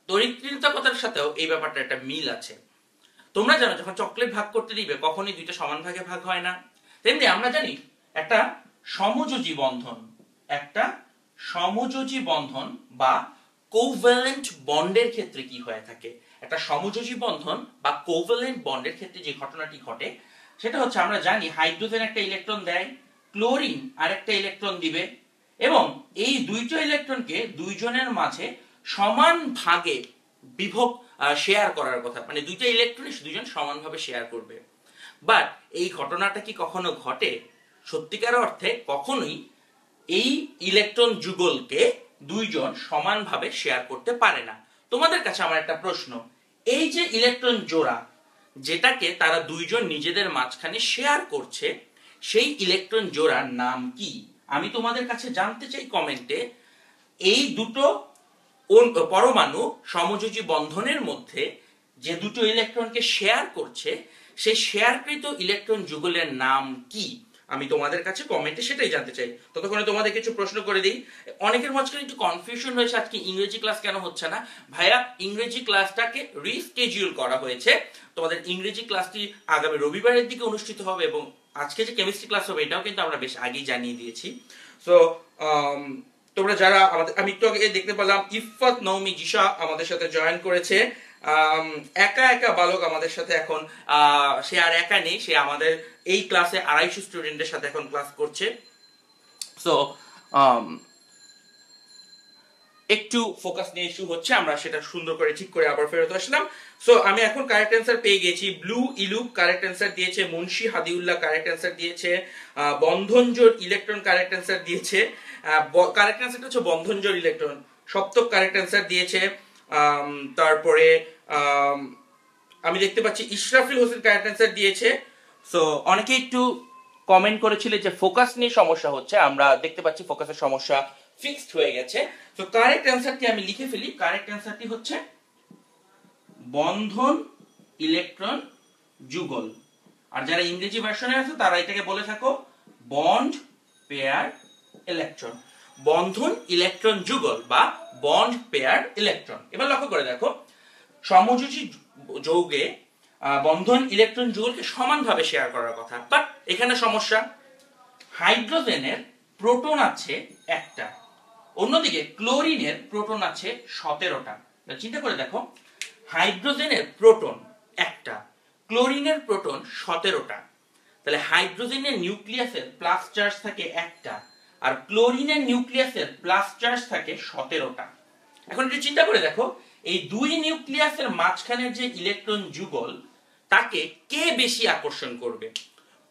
তড়িৎকৃতকতার সাথেও এই ব্যাপারটা একটা মিল আছে। তোমরা জানো যখন চকলেট ভাগ করতে দিবে কখনই দুইটা সমান ভাগে ভাগ হয় না। তেমনি আমরা জানি একটা সমযোজী বন্ধন বা কোভ্যালেন্ট বন্ডের ক্ষেত্রে কি হয়ে থাকে। একটা সমযোজী বন্ধন বা কোভ্যালেন্ট বন্ডের ক্ষেত্রে যে ঘটনাটি ঘটে সেটা হচ্ছে আমরা জানি হাইড্রোজেন একটা ইলেকট্রন দেয়, ক্লোরিন আরেকটা ইলেকট্রন দিবে, এবং এই দুইটা ইলেকট্রনকে দুইজনের মাঝে সমান ভাগে শেয়ার করার কথা, মানে দুইটা ইলেকট্রন দুইজন সমানভাবে শেয়ার করবে। বাট এই ঘটনাটা কি কখনো ঘটে? সত্যিকার অর্থে কখনোই এই ইলেকট্রন যুগলকে দুইজন সমানভাবে শেয়ার করতে পারে না। তোমাদের কাছে আমার একটা প্রশ্ন, এই যে ইলেকট্রন জোড়া যেটাকে তারা দুইজন নিজেদের মাঝখানে শেয়ার করছে, সেই ইলেকট্রন জোড়ার নাম কি? আমি তোমাদের কাছে জানতে চাই কমেন্টে। এই দুটো পরমাণু সমযোজী বন্ধনের মধ্যে যে দুটো ইলেকট্রনকে শেয়ার করছে, সেই শেয়ারকৃত ইলেকট্রন যুগলের নাম কি? আমি তোমাদের কাছে কমেন্টে সেটাই জানতে চাই। ততক্ষণে তোমাদের কিছু প্রশ্ন করে দিই। অনেকের মাঝখানে একটু কনফিউশন হয়েছে আজকে ইংরেজি ক্লাস কেন হচ্ছে না। ভাইয়া, ইংরেজি ক্লাসটাকে রিস্কেডিউল করা হয়েছে। তোমাদের ইংরেজি ক্লাসটি আগামী রবিবারের দিকে অনুষ্ঠিত হবে, এবং আজকে যে কেমিস্ট্রি ক্লাস হবে এটাও কিন্তু আমরা বেশ আগেই জানিয়ে দিয়েছি। সো তোমরা যারা আমি একটু আগে দেখতে পেলাম ইফাত নওমি জিশা আমাদের সাথে জয়েন করেছে। একা একা বালক আমাদের সাথে এখন, সে আর একা নেই, সে আমাদের এই ক্লাসে 250 স্টুডেন্টের সাথে এখন ক্লাস করছে। সো একটু ফোকাস নিয়ে ইস্যু হচ্ছে, আমরা সেটা সুন্দর করে ঠিক করে আবার ফেরত আসলাম। সো আমি এখন কারেক্ট অ্যান্সার পেয়ে গেছি। ব্লু ইলুক কারেক্ট অ্যান্সার দিয়েছে, মুন্সি হাদিউল্লাহ কারেক্ট অ্যান্সার দিয়েছে, বন্ধনজোড় ইলেকট্রন কারেক্ট অ্যান্সার দিয়েছে। কারেক্ট অ্যান্সারটা হচ্ছে বন্ধনজোড় ইলেকট্রন। সপ্তক কারেক্ট অ্যান্সার দিয়েছে। তারপরে আমি দেখতে পাচ্ছি ইশরাফিল হোসেন কারেক্ট অ্যান্সার দিয়েছে। সো অনেকে একটু কমেন্ট করেছিলে যে ফোকাস নিয়ে সমস্যা হচ্ছে, আমরা দেখতে পাচ্ছি ফোকাসের সমস্যা ফিক্সড হয়ে গেছে। তো কারেক্ট অ্যান্সারটি আমি লিখে ফেলি। কারেক্ট অ্যান্সারটি হচ্ছে বন্ধন ইলেকট্রন যুগল। আর যারা ইংরেজি ভার্সনে আছে তারা এটাকে বলে থাকো বন্ড পেয়ার ইলেকট্রন। বন্ধন ইলেকট্রন যুগল বা বন্ড পেয়ার ইলেকট্রন। এবার লক্ষ্য করে দেখো, সমযোজী যৌগে বন্ধন ইলেকট্রন যুগলকে সমানভাবে শেয়ার করার কথা, বাট এখানে সমস্যা। হাইড্রোজেনের প্রোটন আছে একটা, অন্যদিকে ক্লোরিনের প্রোটন আছে 17টা। চিন্তা করে দেখো, হাইড্রোজেনের প্রোটন একটা, ক্লোরিনের প্রোটন 17টা, তাহলে হাইড্রোজেনের নিউক্লিয়াসের প্লাস চার্জ থাকে একটা, আর ক্লোরিনের নিউক্লিয়াসের প্লাস চার্জ থাকে 17টা। এখন একটু চিন্তা করে দেখো, এই দুই নিউক্লিয়াসের মাঝখানের যে ইলেকট্রন যুগল তাকে কে বেশি আকর্ষণ করবে?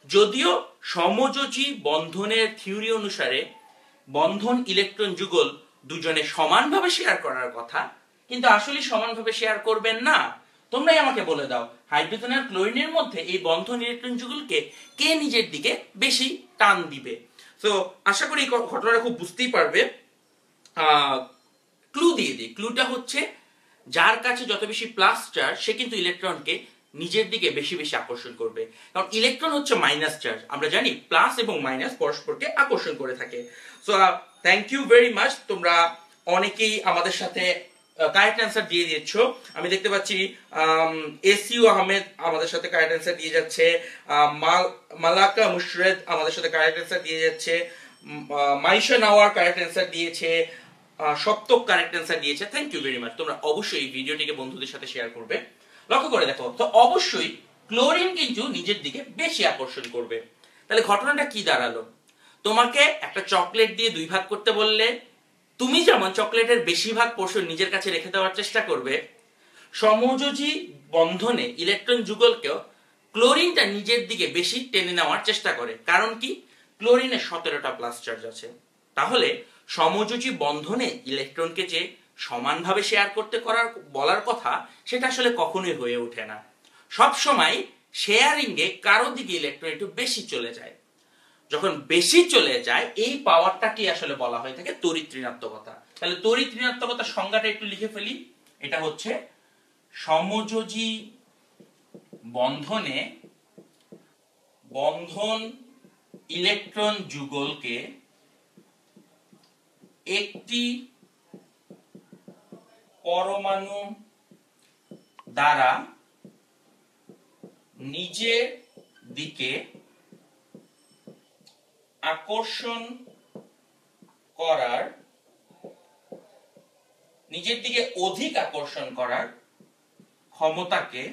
যদিও সমযোজী বন্ধনের থিওরি অনুসারে বন্ধন ইলেকট্রন যুগল দুজনে সমানভাবে শেয়ার করার কথা, কিন্তু আসলে সমানভাবে শেয়ার করবেন না। তোমরাই আমাকে বলে দাও, হাইড্রোজেন আর ক্লোরিনের মধ্যে এই বন্ধন ইলেকট্রন যুগলকে কে নিজের দিকে বেশি টান দিবে? তো আশা করি এই ঘটনাটা খুব বুঝতেই পারবে। ক্লু দিয়ে দিই। ক্লুটা হচ্ছে যার কাছে যত বেশি প্লাস চার্জ সে কিন্তু ইলেকট্রনকে নিজের দিকে বেশি বেশি আকর্ষণ করবে, কারণ ইলেকট্রন হচ্ছে মাইনাস চার্জ। আমরা জানি প্লাস এবং মাইনাস পরস্পরকে আকর্ষণ করে থাকে। So thank you very much, তোমরা অনেকেই আমাদের সাথে কারেক্ট অ্যান্সার দিয়ে দিচ্ছ। আমি দেখতে পাচ্ছি এসইউ আহমেদ আমাদের সাথে কারেক্ট অ্যান্সার দিয়ে যাচ্ছে, মালাকা মুশরেদ আমাদের সাথে কারেক্ট অ্যান্সার দিয়ে যাচ্ছে, মাইশা নাওয়ার কারেক্ট অ্যান্সার দিয়েছে, সপ্তক কারেক্ট অ্যান্সার দিয়েছে। Thank you very much. তোমরা অবশ্যই এই ভিডিওটিকে বন্ধুদের সাথে শেয়ার করবে। লক্ষ্য করে দেখো, তো অবশ্যই ক্লোরিন কিন্তু নিজের দিকে বেশি আকর্ষণ করবে। তাহলে ঘটনাটা কি দাঁড়ালো? তোমাকে একটা চকলেট দিয়ে দুই ভাগ করতে বললে তুমি যেমন চকলেটের বেশিরভাগ পোর্শন নিজের কাছে রেখে দেওয়ার চেষ্টা করবে, সমযোজী বন্ধনে ইলেকট্রন যুগলকেও ক্লোরিনটা নিজের দিকে বেশি টেনে নেওয়ার চেষ্টা করে। কারণ কি? ক্লোরিনে 17টা প্লাস চার্জ আছে। তাহলে সমযোজী বন্ধনে ইলেকট্রনকে যে সমানভাবে শেয়ার করতে বলার কথা, সেটা আসলে কখনোই হয়ে ওঠে না। সব সময় শেয়ারিং এ কারো দিকে ইলেকট্রন একটু বেশি চলে যায়। যখন বেশি চলে যায়, এই পাওয়ারটাকে আসলে বলা হয়ে থাকে তড়িৎ ঋণাত্মকতা। তাহলে তড়িৎ ঋণাত্মকতার সংজ্ঞাটা একটু লিখে ফেলি। এটা হচ্ছে সমযোজী বন্ধনে বন্ধন ইলেকট্রন যুগলকে একটি পরমাণু দ্বারা নিজের দিকে আকর্ষণ করার, নিজের দিকে অধিক আকর্ষণ করার ক্ষমতাকে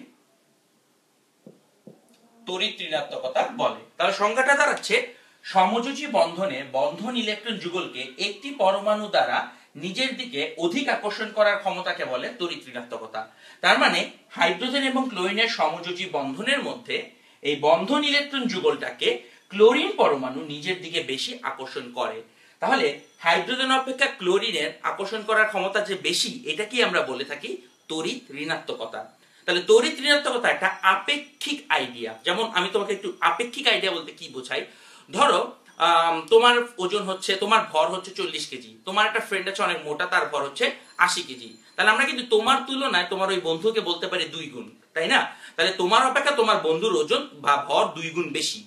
তড়িৎ ঋণাত্মকতা বলে। তাহলে সংজ্ঞাটা দাঁড়াচ্ছে সমযোজী বন্ধনে বন্ধন ইলেকট্রন যুগলকে একটি পরমাণু দ্বারা নিজের দিকে অধিক আকর্ষণ করার ক্ষমতাকে বলে তড়িৎ ঋণাত্মকতা। তার মানে হাইড্রোজেন এবং ক্লোরিনের সমযোজী বন্ধনের মধ্যে এই বন্ধন ইলেকট্রন যুগলটাকে ক্লোরিন পরমাণু নিজের দিকে বেশি আকর্ষণ করে। তাহলে হাইড্রোজেন অপেক্ষা ক্লোরিনের আকর্ষণ করার ক্ষমতা যে বেশি, এটাকে আমরা বলে থাকি তড়িৎ ঋণাত্মকতা। তাহলে তড়িৎ ঋণাত্মকতা একটা আপেক্ষিক আইডিয়া। যেমন আমি তোমাকে একটু আপেক্ষিক আইডিয়া বলতে কি বোঝাই, ধরো তোমার ওজন হচ্ছে, তোমার ভর হচ্ছে 40 কেজি, তোমার একটা ফ্রেন্ড আছে অনেক মোটা, তার ভর হচ্ছে 80 কেজি। তাহলে আমরা কিন্তু তোমার তুলনায় তোমার ওই বন্ধুকে বলতে পারি 2 গুণ, তাই না? তাহলে তোমার অপেক্ষা তোমার বন্ধুর ওজন বা ভর 2 গুণ বেশি।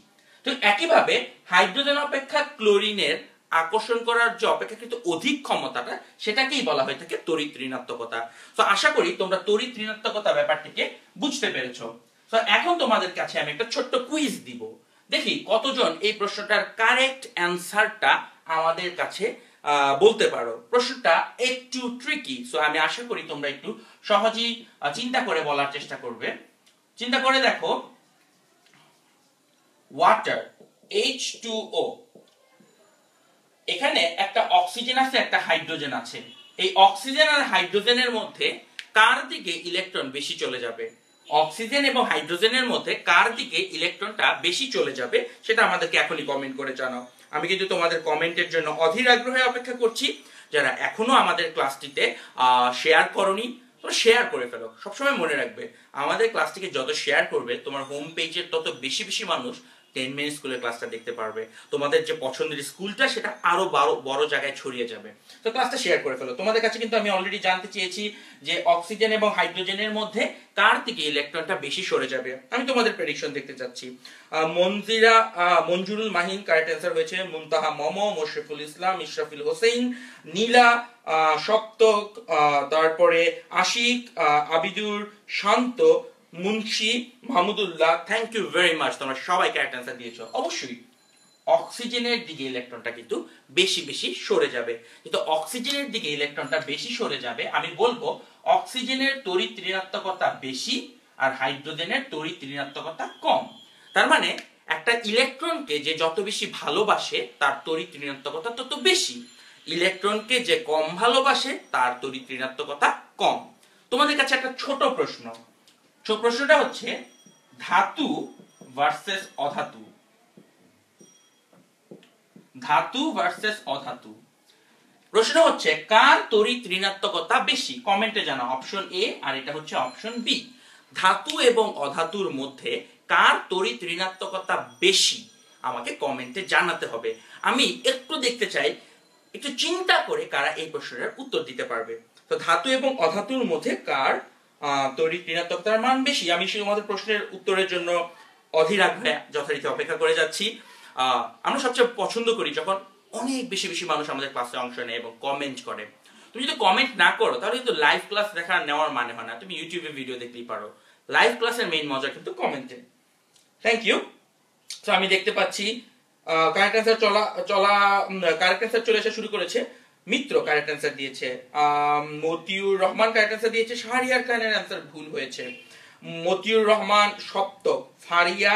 তো একইভাবে হাইড্রোজেন অপেক্ষা ক্লোরিনের আকর্ষণ করার যে অপেক্ষাকৃত অধিক ক্ষমতাটা, সেটাকেই বলা হয়ে থাকে তড়িৎ ঋণাত্মকতা। তো আশা করি তোমরা তড়িৎ ঋণাত্মকতা ব্যাপারটিকে বুঝতে পেরেছো। তো এখন তোমাদের কাছে আমি একটা ছোট্ট কুইজ দিব, দেখি কতজন এই প্রশ্নটার কারেক্ট অ্যান্সারটা আমাদের কাছে বলতে পারো। প্রশ্নটা একটু ট্রিকি, সো আমি আশা করি তোমরা একটু সহজেই চিন্তা করে বলার চেষ্টা করবে। চিন্তা করে দেখো, ওয়াটার H2O, এখানে একটা অক্সিজেন আছে, একটা হাইড্রোজেন আছে। এই অক্সিজেন আর হাইড্রোজেনের মধ্যে কার দিকে ইলেকট্রন বেশি চলে যাবে? অক্সিজেন এবং হাইড্রোজেনের মধ্যে কার দিকে ইলেকট্রনটা বেশি চলে যাবে, সেটা আমাদেরকে এখনই কমেন্ট করে জানাও। আমি কিন্তু তোমাদের কমেন্টের জন্য অধীর আগ্রহে অপেক্ষা করছি। যারা এখনো আমাদের ক্লাসটিতে শেয়ার করনি, তোমরা শেয়ার করে ফেলো। সবসময় মনে রাখবে, আমাদের ক্লাসটিকে যত শেয়ার করবে, তোমার হোম পেজের তত বেশি বেশি মানুষ 10 মিনিট স্কুলের ক্লাসটা দেখতে পারবে। তোমাদের যে পছন্দের স্কুলটা, সেটা আরো বড় জায়গায় ছড়িয়ে যাবে। তো ক্লাসটা শেয়ার করে ফেলো। তোমাদের কাছে কিন্তু আমি অলরেডি জানতে চেয়েছি যে অক্সিজেন এবং হাইড্রোজেনের মধ্যে কার দিকে ইলেকট্রনটা বেশি সরে যাবে। আমি তোমাদের প্রেডিকশন দেখতে চাচ্ছি। মঞ্জুরুল মাহিন কারেক্ট অ্যান্সার হয়েছে, মুনতাহা মম, মোশরেফুল ইসলাম, ইশরাফিল হোসেন, নীলা, সপ্তক, তারপরে Ashik, Abidur, Shanto, Munshi, Mahmudullah. Thank you very much, তোমরা সবাই কারেক্ট অ্যান্সার দিয়েছো। অবশ্যই অক্সিজেনের দিকে ইলেকট্রনটা কিন্তু বেশি বেশি সরে যাবে। কিন্তু অক্সিজেনের দিকে ইলেকট্রনটা বেশি সরে যাবে, আমি বলবো অক্সিজেনের তড়িৎ ঋণাত্মকতা বেশি আর হাইড্রোজেনের তড়িৎ ঋণাত্মকতা কম। তার মানে একটা ইলেকট্রনকে যে যত বেশি ভালোবাসে, তার তড়িৎ ঋণাত্মকতা তত বেশি। ইলেকট্রনকে যে কম ভালোবাসে, তার তড়িৎ ঋণাত্মকতা কম। তোমাদের কাছে একটা ছোট প্রশ্ন, প্রশ্নটা হচ্ছে ধাতু ভার্সেস অধাতু। ধাতু ভার্সেস অধাতু। প্রশ্ন হচ্ছে কার তড়িৎ ঋণাত্মকতা বেশি? কমেন্টে জানাও, অপশন এ আর এটা হচ্ছে অপশন বি। ধাতু এবং অধাতুর মধ্যে কার তড়িৎ ঋণাত্মকতা বেশি আমাকে কমেন্টে জানাতে হবে। আমি একটু দেখতে চাই, একটু চিন্তা করে কারা এই প্রশ্নের উত্তর দিতে পারবে। তো ধাতু এবং অধাতুর মধ্যে কার তড়িৎ ঋণাত্মকতার মান বেশি? আমি তোমাদের প্রশ্নের উত্তরের জন্য অধীর আগ্রহে যথারীতি অপেক্ষা করে যাচ্ছি। আমরা সবচেয়ে পছন্দ করি যখন অনেক বেশি বেশি মানুষ আমাদের ক্লাসে অংশ নেয় এবং কমেন্ট করে। তুমি যদি কমেন্ট না করো, তাহলে কিন্তু লাইভ ক্লাস দেখা নেওয়ার মানে হয় না। তুমি ইউটিউবে ভিডিও দেখতেই পারো, লাইভ ক্লাসের মেইন মজা কিন্তু কমেন্টে। Thank you. তো আমি দেখতে পাচ্ছি কারেক্ট অ্যান্সার চলে আসা শুরু করেছে। মিত্র কারেক্ট অ্যান্সার দিয়েছে, মতিউর রহমান কারেক্ট অ্যান্সার দিয়েছে, শাহরিয়ার খানের অ্যান্সার ভুল হয়েছে। মতিউর রহমান, সপ্তক, ফারিয়া,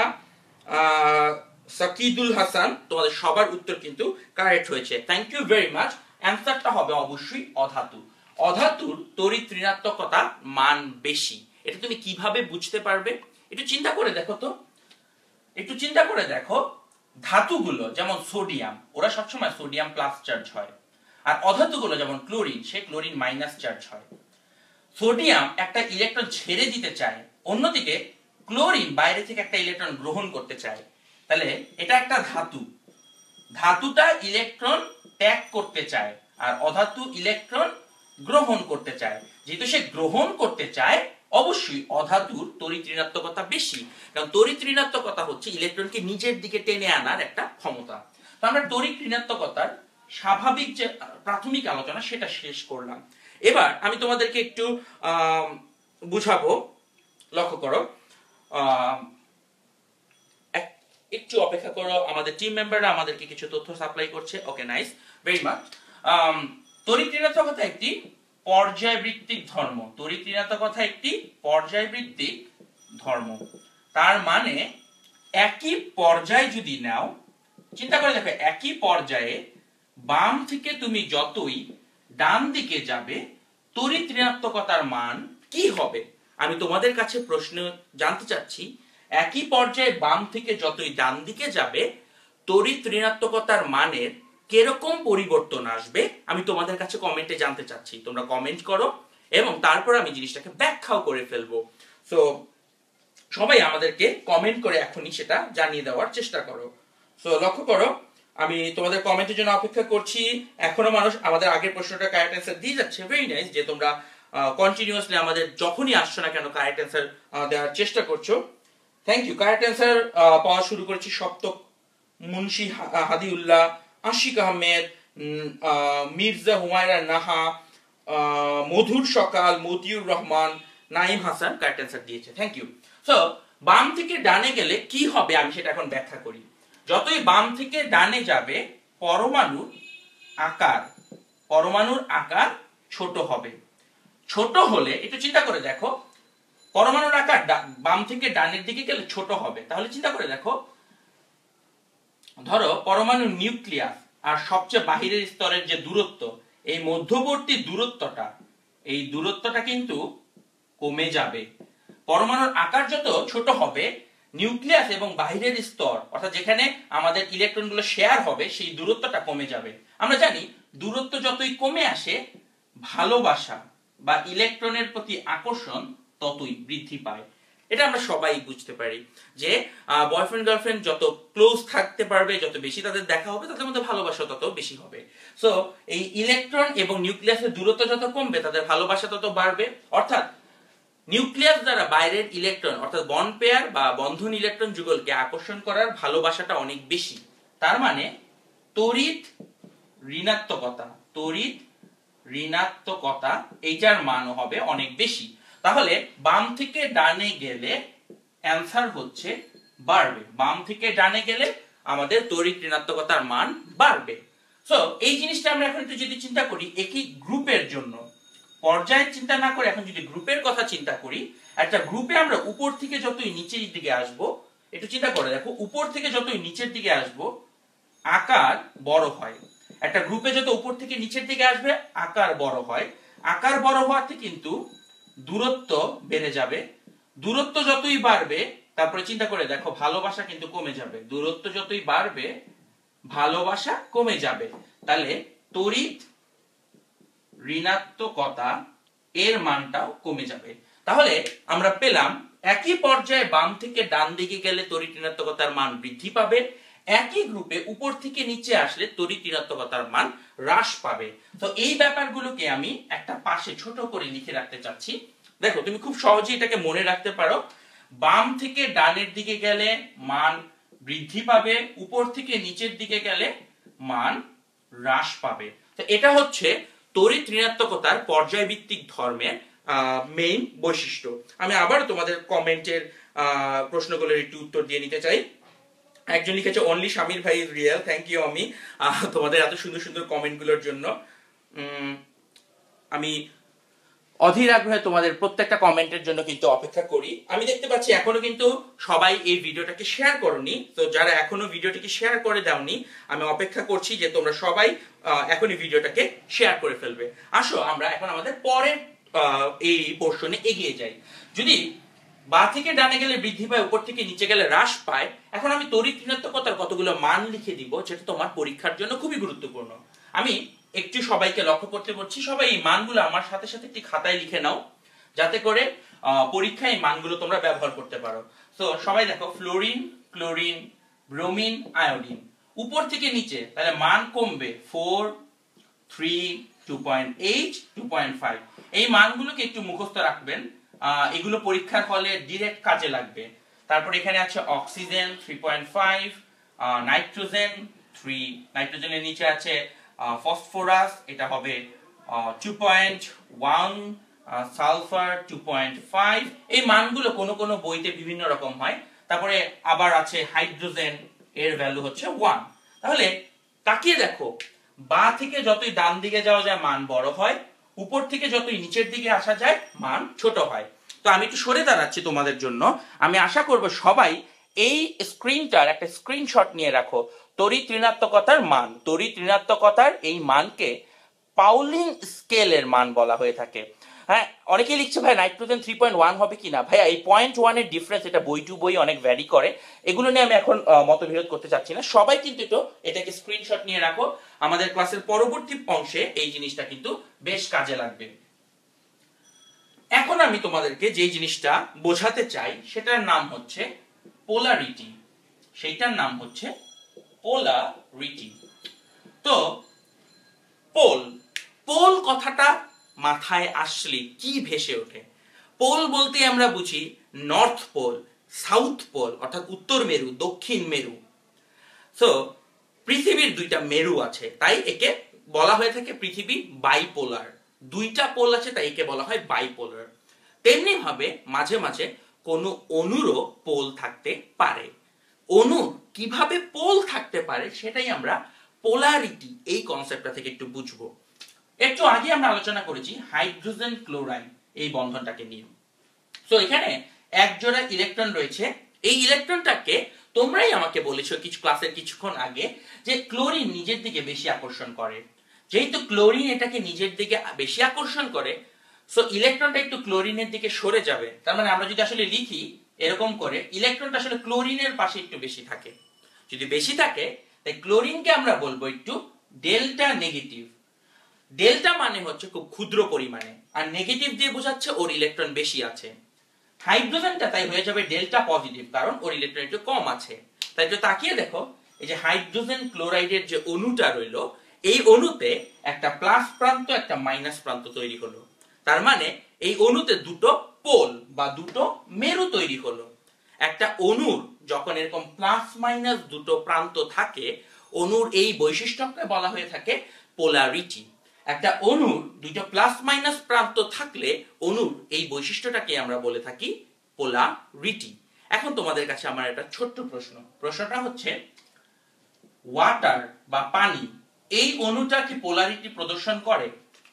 সাকিদুল হাসান, তোমাদের সবার উত্তর কিন্তু কারেক্ট হয়েছে। Thank you very much. অ্যান্সারটা হবে অবশ্যই অধাতু। অধাতুর তড়িৎ ঋণাত্মকতা মান বেশি। এটা তুমি কিভাবে বুঝতে পারবে? একটু চিন্তা করে দেখো তো, একটু চিন্তা করে দেখো। ধাতুগুলো যেমন সোডিয়াম, ওরা সবসময় সোডিয়াম প্লাস চার্জ হয়। আর অধাতুগুলো যেমন ক্লোরিন, সে ক্লোরিন মাইনাস চার্জ হয়। সোডিয়াম একটা ইলেকট্রন ছেড়ে দিতে চায়, অন্যদিকে ক্লোরিন বাইরে থেকে একটা ইলেকট্রন গ্রহণ করতে চায়। তাহলে এটা একটা ধাতু, ধাতুটা ইলেকট্রন ত্যাগ করতে চায় আর অধাতু ইলেকট্রন গ্রহণ করতে চায়। যেহেতু সে গ্রহণ করতে চায়, অবশ্যই অধাতুর তড়িৎ ঋণাত্মকতা বেশি, কারণ তড়িৎ ঋণাত্মকতা হচ্ছে ইলেকট্রনকে নিজের দিকে টেনে আনার একটা ক্ষমতা। তো আমরা তড়িৎ ঋণাত্মকতার স্বাভাবিক যে প্রাথমিক আলোচনা, সেটা শেষ করলাম। এবার আমি তোমাদেরকে একটু বুঝাবো, লক্ষ্য করো, একটু অপেক্ষা করো, আমাদের টিম মেম্বাররা আমাদেরকে কিছু তথ্য সাপ্লাই করছে। ওকে, নাইস, ভেরি মাচ। তড়িৎ ঋণাত্মকতা একটি পর্যায়ভিত্তিক ধর্ম। তড়িৎ ঋণাত্মকতা একটি পর্যায়ভিত্তিক ধর্ম। তার মানে একই পর্যায় যদি নাও, চিন্তা করে দেখো, একই পর্যায়ে বাম থেকে তুমি যতই ডান দিকে যাবে তড়িৎ ঋণাত্মকতার মান কি হবে? আমি তোমাদের কাছে প্রশ্ন জানতে চাচ্ছি, একই পর্যায়ে বাম থেকে যতই ডান দিকে যাবে তড়িৎ ঋণাত্মকতার মানের কিরকম পরিবর্তন আসবে আমি তোমাদের কাছে কমেন্টে জানতে চাচ্ছি। তোমরা কমেন্ট করো এবং তারপর আমি জিনিসটাকে ব্যাখ্যাও করে ফেলবো। সো সবাই আমাদেরকে কমেন্ট করে এখনই সেটা জানিয়ে দেওয়ার চেষ্টা করো। সো লক্ষ্য করো, আমি তোমাদের কমেন্টের জন্য অপেক্ষা করছি। এখনো মানুষ আমাদের আগের প্রশ্নটা কারেক্ট অ্যান্সার দিয়ে যাচ্ছে। ভেরি নাইস যে তোমরা কন্টিনিউয়াসলি আমাদের যখনই আসছো না কেন কারেক্ট অ্যান্সার দেওয়ার চেষ্টা করছো। Thank you. কারেক্ট অ্যান্সার পাওয়া শুরু করেছি সপ্তক, মুন্সি হাদিউল্লাহ, আশিক আহমেদ, মির্জা হুমায়রা নাহা, মধুর সকাল, মতিউর রহমান, নাইম হাসান কারেক্ট অ্যান্সার দিয়েছে। Thank you. সো বাম থেকে ডানে গেলে কি হবে আমি সেটা এখন ব্যাখ্যা করি। যতই বাম থেকে ডানে যাবে পরমাণুর আকার ছোট হবে। ছোট হলে একটু চিন্তা করে দেখো, পরমাণুর আকার বাম থেকে ডানের দিকে গেলে ছোট হবে। তাহলে চিন্তা করে দেখো, ধরো পরমাণুর নিউক্লিয়াস আর সবচেয়ে বাহিরের স্তরের যে দূরত্ব, এই মধ্যবর্তী দূরত্বটা কিন্তু কমে যাবে। পরমাণুর আকার যত ছোট হবে, নিউক্লিয়াস এবং বাহিরের স্তর অর্থাৎ যেখানে আমাদের ইলেকট্রনগুলো শেয়ার হবে সেই দূরত্বটা কমে যাবে। আমরা জানি দূরত্ব যতই কমে আসে ভালোবাসা বা ইলেকট্রনের প্রতি আকর্ষণ ততই বৃদ্ধি পায়। এটা আমরা সবাই বুঝতে পারি যে বয়ফ্রেন্ড গার্লফ্রেন্ড যত ক্লোজ থাকতে পারবে, যত বেশি তাদের দেখা হবে, তাদের মধ্যে ভালোবাসা তত বেশি হবে। সো এই ইলেকট্রন এবং নিউক্লিয়াসের দূরত্ব যত কমবে তাদের ভালোবাসা তত বাড়বে। অর্থাৎ নিউক্লিয়াস দ্বারা বাইরের ইলেকট্রন অর্থাৎ বন্ড পেয়ার বা বন্ধন ইলেকট্রন যুগলকে আকর্ষণ করার ভালোবাসাটা অনেক বেশি। তার মানে তড়িৎ ঋণাত্মকতা এইটার মানও হবে অনেক বেশি। তাহলে বাম থেকে ডানে গেলে অ্যান্সার হচ্ছে বাড়বে। বাম থেকে ডানে গেলে আমাদের তড়িৎ ঋণাত্মকতার মান বাড়বে। সো এই জিনিসটা আমরা এখন একটু যদি চিন্তা করি একই গ্রুপের জন্য, পর্যায়ে চিন্তা না করে এখন যদি গ্রুপের কথা চিন্তা করি, একটা গ্রুপে আমরা উপর থেকে যতই নিচের দিকে আসব, একটু চিন্তা করে দেখো, উপর থেকে যতই নিচের দিকে আসব আকার বড় হয়। একটা গ্রুপে যত উপর থেকে নিচের দিকে আসবে আকার বড় হয়। আকার বড় হওয়াতে কিন্তু দূরত্ব বেড়ে যাবে। দূরত্ব যতই বাড়বে, তারপরে চিন্তা করে দেখো ভালোবাসা কিন্তু কমে যাবে। দূরত্ব যতই বাড়বে ভালোবাসা কমে যাবে। তাহলে তড়িৎ ঋণাত্মকতা এর মানটাও কমে যাবে। তাহলে আমরা পেলাম একই পর্যায়ে বাম থেকে ডান দিকে গেলে তড়িৎ ঋণাত্মকতার মান বৃদ্ধি পাবে, একই গ্রুপে উপর থেকে নিচে আসলে তড়িৎ ঋণাত্মকতার মান হ্রাস পাবে। তো এই ব্যাপারগুলোকে আমি একটা পাশে ছোট করে লিখে রাখতে চাচ্ছি। দেখো তুমি খুব সহজেই এটাকে মনে রাখতে পারো। বাম থেকে ডানের দিকে গেলে মান বৃদ্ধি পাবে, উপর থেকে নিচের দিকে গেলে মান হ্রাস পাবে। তো এটা হচ্ছে তড়িৎ ঋণাত্মকতার পর্যায়ভিত্তিক ধর্মের মেইন বৈশিষ্ট্য। আমি আবার তোমাদের কমেন্টের প্রশ্নগুলোর একটু উত্তর দিয়ে নিতে চাই। একজন লিখেছে অনলি শামির ভাই ইজ রিয়েল। থ্যাংক ইউ আমি তোমাদের এত সুন্দর সুন্দর কমেন্টগুলোর জন্য। আমি অধীর আগ্রহে তোমাদের প্রত্যেকটা কমেন্টের জন্য কিন্তু অপেক্ষা করি। আমি দেখতে পাচ্ছি এখনো কিন্তু সবাই এই ভিডিওটাকে শেয়ার করনি। তো যারা এখনো ভিডিওটিকে শেয়ার করে দাওনি, আমি অপেক্ষা করছি যে তোমরা সবাই এখনই ভিডিওটাকে শেয়ার করে ফেলবে। আসো আমরা এখন আমাদের পরের এই পোর্শনে এগিয়ে যাই। যদি বা থেকে ডানে গেলে বৃদ্ধি পায়, উপর থেকে নিচে গেলে হ্রাস পায়, এখন আমি তড়িৎ ঋণাত্মকতার কতগুলো মান লিখে দিব যেটা তোমার পরীক্ষার জন্য খুবই গুরুত্বপূর্ণ। আমি একটু সবাইকে লক্ষ্য করতে বলছি, সবাই এই মানগুলো আমার সাথে সাথে একটি খাতায় লিখে নাও যাতে করে পরীক্ষায় এই মানগুলো তোমরা ব্যবহার করতে পারো। তো সবাই দেখো, ফ্লোরিন, ক্লোরিন, ব্রোমিন, আয়োডিন, উপর থেকে নিচে তাহলে মান কমবে 4, 3, 2.8, 2.5। এই মানগুলোকে একটু মুখস্থ রাখবেন, এগুলো পরীক্ষার হলে ডিরেক্ট কাজে লাগবে। তারপর এখানে আছে অক্সিজেন 3.5, নাইট্রোজেন 3, নাইট্রোজেনের নিচে আছে ফসফরাস, এটা হবে 2.1, সালফার 2.5। এই মানগুলো কোনো কোনো বইতে বিভিন্ন রকম হয়। তারপরে আবার আছে হাইড্রোজেন, এর ভ্যালু হচ্ছে 1। তাহলে তাকিয়ে দেখো, বা থেকে যতই ডান দিকে যাওয়া যায় মান বড় হয়, উপর থেকে যতই নিচের দিকে আসা যায় মান ছোট হয়। তো আমি একটু সরে দাঁড়াচ্ছি তোমাদের জন্য। আমি আশা করব সবাই এই স্ক্রিনটার একটা স্ক্রিনশট নিয়ে রাখো। তড়িৎ ঋণাত্মকতার মান, তড়িৎ ঋণাত্মকতার এই মানকে পাউলিং স্কেলের মান বলা হয়ে থাকে। হ্যাঁ, অনেকেই লিখছে ভাই নাইট্রোজেন 3.1 হবে কিনা। ভাইয়া এই 0.1 এর ডিফারেন্স, এটা বই টু বই অনেক ভ্যারি করে। এগুলো নিয়ে আমি এখন মতবিরোধ করতে চাচ্ছি না। সবাই কিন্তু এটাকে স্ক্রিনশট নিয়ে রাখো। আমাদের ক্লাসের পরবর্তী অংশে এই জিনিসটা কিন্তু বেশ কাজে লাগবে। এখন আমি তোমাদেরকে যে জিনিসটা বোঝাতে চাই সেটার নাম হচ্ছে পোলারিটি। সেইটার নাম হচ্ছে পোলারিটি। তো পোল, পোল কথাটা মাথায় আসলে কি ভেসে ওঠে? পোল বলতে আমরা বুঝি নর্থ পোল, সাউথ পোল, অর্থাৎ উত্তর মেরু, দক্ষিণ মেরু। সো পৃথিবীর দুইটা মেরু আছে, তাই একে বলা হয়ে থাকে পৃথিবী বাইপোলার। দুইটা পোল আছে তাই একে বলা হয় বাইপোলার। তেমনি ভাবে মাঝে মাঝে কোনো অণুরও পোল থাকতে পারে। অণু কিভাবে পোল থাকতে পারে সেটাই আমরা পোলারিটি এই কনসেপ্টটা থেকে একটু বুঝবো। একটু আগে আমরা আলোচনা করেছি হাইড্রোজেন ক্লোরাইড এই বন্ধনটাকে নিয়ে। সো এখানে এক জোড়া ইলেকট্রন রয়েছে। এই ইলেকট্রনটাকে তোমরাই আমাকে বলেছো কিছু ক্লাসের কিছুক্ষণ আগে যে ক্লোরিন নিজের দিকে বেশি আকর্ষণ করে। যেহেতু ক্লোরিন এটাকে নিজের দিকে বেশি আকর্ষণ করে, সো ইলেকট্রনটা একটু ক্লোরিনের দিকে সরে যাবে। তার মানে আমরা যদি আসলে লিখি এরকম করে, ইলেকট্রনটা আসলে ক্লোরিনের পাশে একটু বেশি থাকে। যদি বেশি থাকে তাই ক্লোরিনকে আমরা বলবো একটু ডেল্টা নেগেটিভ। ডেল্টা মানে হচ্ছে খুব ক্ষুদ্র পরিমাণে, আর নেগেটিভ দিয়ে বোঝাচ্ছে ওর ইলেকট্রন বেশি আছে। হাইড্রোজেনটা তাই হয়ে যাবে ডেল্টা পজিটিভ, কারণ ওর ইলেকট্রন একটু কম আছে। তাই একটু তাকিয়ে দেখো, এই যে হাইড্রোজেন ক্লোরাইডের যে অণুটা রইলো, এই অণুতে একটা প্লাস প্রান্ত একটা মাইনাস প্রান্ত তৈরি হলো। তার মানে এই অণুতে দুটো পোল বা দুটো মেরু তৈরি হলো। একটা অণুর যখন এরকম প্লাস মাইনাস দুটো প্রান্ত থাকে, অণুর এই বৈশিষ্ট্যকে বলা হয়ে থাকে পোলারিটি। একটা অণুর দুটো প্লাস মাইনাস প্রান্ত থাকলে অণুর এই বৈশিষ্ট্যটাকে আমরা বলে থাকি পোলারিটি। এখন তোমাদের কাছে আমার একটা ছোট্ট প্রশ্ন। প্রশ্নটা হচ্ছে, ওয়াটার বা পানি এই অণুটা কি পোলারিটি প্রদর্শন করে?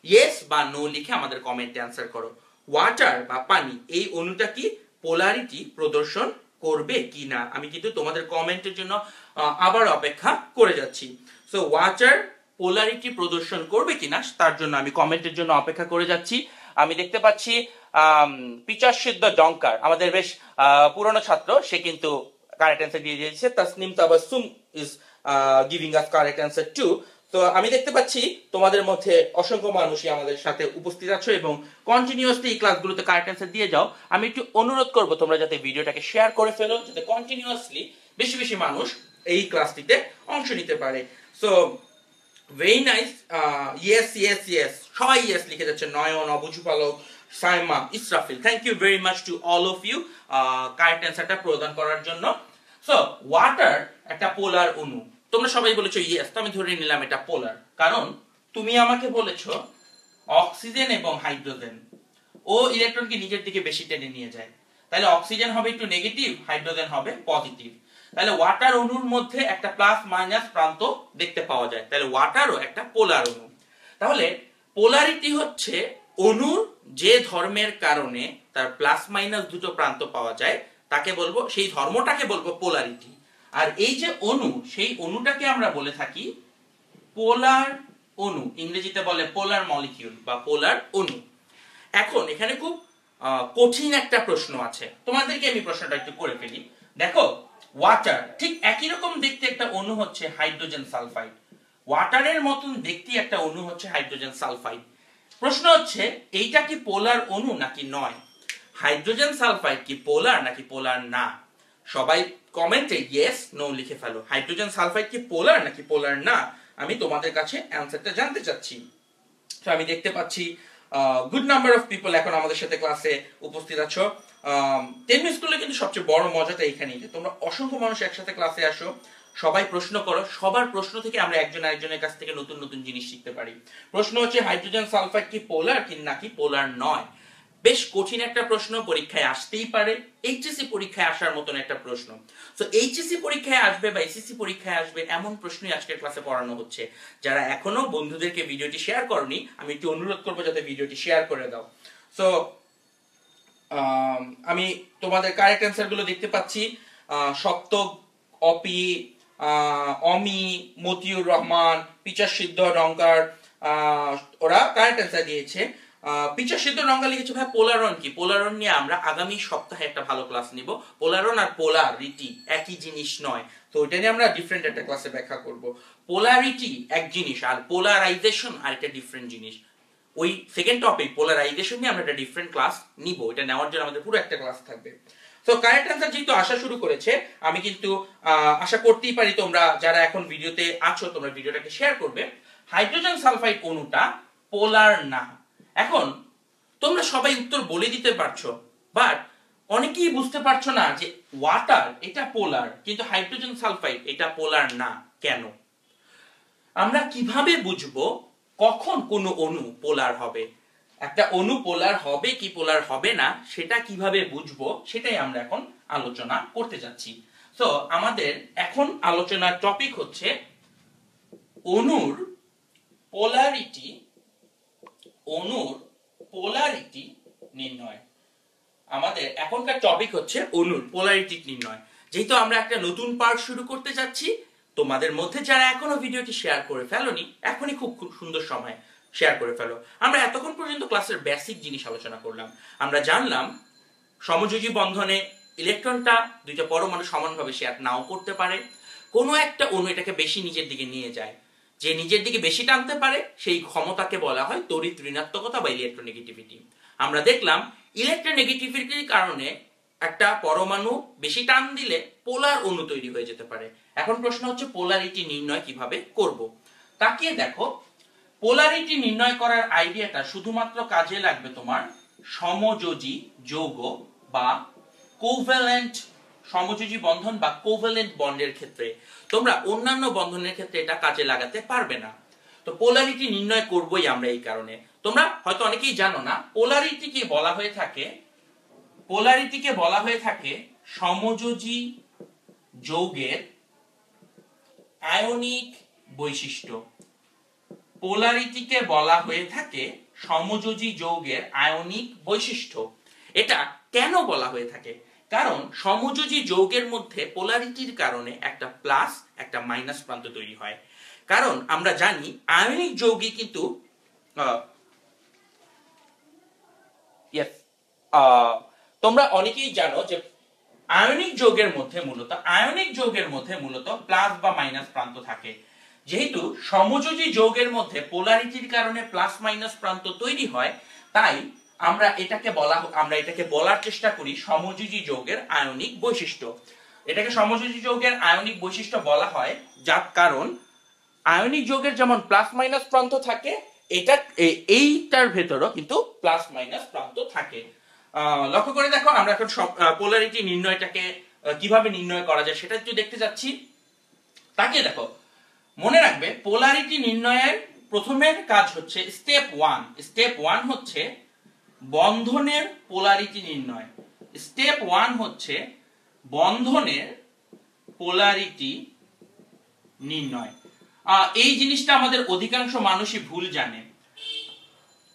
ইয়েস বা নো লিখে আমাদের কমেন্টে অ্যানসার করো। ওয়াটার বা পানি এই অণুটা কি পোলারিটি প্রদর্শন করবে কিনা? আমি কিন্তু তোমাদের কমেন্টের জন্য আবার অপেক্ষা করে যাচ্ছি। সো ওয়াটার পোলারিটি প্রদর্শন করবে কিনা তার জন্য আমি কমেন্টের জন্য অপেক্ষা করে যাচ্ছি। আমি দেখতে পাচ্ছি পিচাশিদ্দ ডঙ্কার, আমাদের বেশ পুরনো ছাত্র, সে কিন্তু কারেক্ট অ্যান্সার দিয়ে দিয়েছে। Tasnim Tabassum is giving us correct answer too. তো আমি দেখতে পাচ্ছি তোমাদের মধ্যে অসংখ্য মানুষই আমাদের সাথে উপস্থিত আছো এবং কন্টিনিউয়াসলি এই ক্লাসগুলোতে কারেক্ট অ্যান্সার দিয়ে যাও। আমি একটু অনুরোধ করব তোমরা যাতে ভিডিওটাকে শেয়ার করে ফেলো, যাতে কন্টিনিউয়াসলি বেশি বেশি মানুষ এই ক্লাসটিতে অংশ নিতে পারে। So very nice, yes yes yes, সবাই ইয়েস লিখে যাচ্ছে। নয়ন, অবুঝু Palak, Saima, Israfil, thank you very much to all of you correct অ্যান্সারটা প্রদান করার জন্য। সো ওয়াটার একটা পোলার অণু, তোমরা সবাই বলেছো ইয়েস, তো আমি ধরে নিলাম এটা পোলার। কারণ তুমি আমাকে বলেছো অক্সিজেন এবং হাইড্রোজেন ও ইলেকট্রনকে নিজের দিকে বেশি টেনে নিয়ে যায়, তাহলে অক্সিজেন হবে একটু নেগেটিভ, হাইড্রোজেন হবে পজিটিভ। তাহলে ওয়াটার অণুর মধ্যে একটা প্লাস মাইনাস প্রান্ত দেখতে পাওয়া যায়, তাহলে ওয়াটারও একটা পোলার অণু। তাহলে পোলারিটি হচ্ছে অণুর যে ধর্মের কারণে তার প্লাস মাইনাস দুটো প্রান্ত পাওয়া যায় তাকে বলবো, সেই ধর্মটাকে বলবো পোলারিটি। আর এই যে অণু, সেই অণুটাকে আমরা বলে থাকি পোলার অণু, ইংরেজিতে বলে পোলার মলিকিউল বা পোলার অণু। এখন এখানে খুব কঠিন একটা প্রশ্ন আছে, তোমাদেরকে আমি প্রশ্নটা একটু করে ফেলি। দেখো, ওয়াটার ঠিক একই রকম দেখতে একটা অণু হচ্ছে হাইড্রোজেন সালফাইড, ওয়াটারের মতন দেখতে একটা অণু হচ্ছে হাইড্রোজেন সালফাইড। প্রশ্ন হচ্ছে এইটা কি পোলার অণু নাকি নয়? হাইড্রোজেন সালফাইড কি পোলার নাকি পোলার না? সবাই কমেন্টে ইয়েস নো লিখে ফেলো। হাইড্রোজেন সালফাইড কি পোলার নাকি পোলার না? আমি তোমাদের কাছে অ্যানসারটা জানতে চাচ্ছি। তো আমি দেখতে পাচ্ছি গুড নাম্বার অফ পিপল এখন আমাদের সাথে ক্লাসে উপস্থিত আছো। টেনমি স্কুলে কিন্তু সবচেয়ে বড় মজাটা এখানেই যে তোমরা অসংখ্য মানুষ একসাথে ক্লাসে আসো, সবাই প্রশ্ন করো, সবার প্রশ্ন থেকে আমরা একজন আরেকজনের কাছ থেকে নতুন নতুন জিনিস শিখতে পারি। প্রশ্ন হচ্ছে হাইড্রোজেন সালফাইড কি পোলার কি নাকি পোলার নয়? বেশ কঠিন একটা প্রশ্ন, পরীক্ষায় আসতেই পারে, এইচএসসি পরীক্ষায় আসার মতন একটা প্রশ্ন। তো এইচএসসি পরীক্ষায় আসবে বা এসএসসি পরীক্ষায় আসবে এমন প্রশ্নই আজকের ক্লাসে পড়ানো হচ্ছে। যারা এখনো বন্ধুদেরকে ভিডিওটি শেয়ার করনি, আমি একটু অনুরোধ করবো যাতে ভিডিওটি শেয়ার করে দাও। সো আমি তোমাদের কারেক্ট অ্যান্সার গুলো দেখতে পাচ্ছি। সপ্তক, অপি, অমি, মতিউর রহমান, পিচার সিদ্ধ রংকার, ওরা কারেক্ট অ্যান্সার দিয়েছে। পিচার সিদ্ধ রংকার লিখেছে ভাই পোলারন কি? পোলারন নিয়ে আমরা আগামী সপ্তাহে একটা ভালো ক্লাস নিব। পোলারন আর পোলারিটি একই জিনিস নয়, তো ওইটা নিয়ে আমরা ডিফারেন্ট একটা ক্লাসে ব্যাখ্যা করব। পোলারিটি এক জিনিস আর পোলারাইজেশন আরেকটা ডিফারেন্ট জিনিস। ওই সেকেন্ড টপিক পোলারাইজেশন নিয়ে আমরা একটা ডিফারেন্ট ক্লাস নিব, এটা নেওয়ার জন্য আমাদের পুরো একটা ক্লাস থাকবে। তো কারেক্ট অ্যান্সার যেহেতু আসা শুরু করেছে, আমি কিন্তু আশা করতেই পারি তোমরা যারা এখন ভিডিওতে আছো তোমরা ভিডিওটাকে শেয়ার করবে। হাইড্রোজেন সালফাইড অণুটা পোলার না। এখন তোমরা সবাই উত্তর বলে দিতে পারছো, বাট অনেকেই বুঝতে পারছো না যে ওয়াটার এটা পোলার কিন্তু হাইড্রোজেন সালফাইড এটা পোলার না কেন। আমরা কিভাবে বুঝবো কখন কোন অণু পোলার হবে? একটা অণু পোলার হবে কি পোলার হবে না সেটা কিভাবে বুঝবো সেটাই আমরা এখন আলোচনা করতে যাচ্ছি। তো আমাদের এখন আলোচনার টপিক হচ্ছে অণুর পোলারিটি, অণুর পোলারিটি নির্ণয়। আমাদের এখনকার টপিক হচ্ছে অণুর পোলারিটি নির্ণয়। যেহেতু আমরা একটা নতুন পার্ট শুরু করতে যাচ্ছি, তোমাদের মধ্যে যারা এখনো ভিডিওটি শেয়ার করে ফেলোনি, এখনই খুব সুন্দর সময় শেয়ার করে ফেলো। আমরা এতক্ষণ পর্যন্ত ক্লাসের বেসিক জিনিস আলোচনা করলাম। আমরা জানলাম সমযোজী বন্ধনে ইলেকট্রনটা দুইটা পরমাণু সমানভাবে শেয়ার নাও করতে পারে। কোনো একটা অণু এটাকে বেশি নিজের দিকে নিয়ে যায়, যে নিজের দিকে বেশি টানতে পারে সেই ক্ষমতাকে বলা হয় তড়িৎ ঋণাত্মকতা বা ইলেকট্রোনেগেটিভিটি। আমরা দেখলাম ইলেকট্রোনেগেটিভিটির কারণে একটা পরমাণু বেশি টান দিলে পোলার অণু তৈরি হয়ে যেতে পারে। এখন প্রশ্ন হচ্ছে পোলারিটি নির্ণয় কিভাবে করব। তাকিয়ে দেখো, পোলারিটি নির্ণয় করার আইডিয়াটা শুধুমাত্র কাজে লাগবে তোমার সমযোজী যৌগ বা কোভ্যালেন্ট সমযোজী বন্ধন বা কোভ্যালেন্ট বন্ডের ক্ষেত্রে। তোমরা অন্যান্য বন্ধনের ক্ষেত্রে এটা কাজে লাগাতে পারবে না। তো পোলারিটি নির্ণয় করবই আমরা এই কারণে। তোমরা হয়তো অনেকেই জানো না, পোলারিটিকে বলা হয়ে থাকে, পোলারিটিকে বলা হয়ে থাকে সমযোজী যৌগের আয়নিক বৈশিষ্ট্য। পোলারিটিকে বলা হয়ে থাকে সমযোজী যৌগের আয়নিক বৈশিষ্ট্য। এটা কেন বলা হয়ে থাকে? কারণ সমযোজী যৌগের মধ্যে পোলারিটির কারণে একটা প্লাস একটা মাইনাস প্রান্ত তৈরি হয়। কারণ আমরা জানি আয়নিক যৌগে কিন্তু তোমরা অনেকেই জানো যে আয়নিক যৌগের মধ্যে মূলত প্লাস বা মাইনাস প্রান্ত থাকে। যেহেতু সমযোজী যৌগের মধ্যে পোলারিটির কারণে প্লাস মাইনাস প্রান্ত তৈরি হয়, তাই আমরা এটাকে বলার চেষ্টা করি সমযোজী যৌগের আয়নিক বৈশিষ্ট্য। এটাকে সমযোজী যৌগের আয়নিক বৈশিষ্ট্য বলা হয় যার কারণ আয়নিক যৌগের যেমন প্লাস মাইনাস প্রান্ত থাকে, এইটার ভেতরও কিন্তু প্লাস মাইনাস প্রান্ত থাকে। লক্ষ্য করে দেখো, আমরা এখন পোলারিটি নির্ণয়টাকে কিভাবে নির্ণয় করা যায় সেটা একটু দেখতে যাচ্ছি। তাকিয়ে দেখো, মনে রাখবে পোলারিটি নির্ণয়ের প্রথমের কাজ হচ্ছে স্টেপ ওয়ান হচ্ছে বন্ধনের পোলারিটি নির্ণয়। স্টেপ ওয়ান হচ্ছে বন্ধনের পোলারিটি নির্ণয়। এই জিনিসটা আমাদের অধিকাংশ মানুষই ভুল জানে।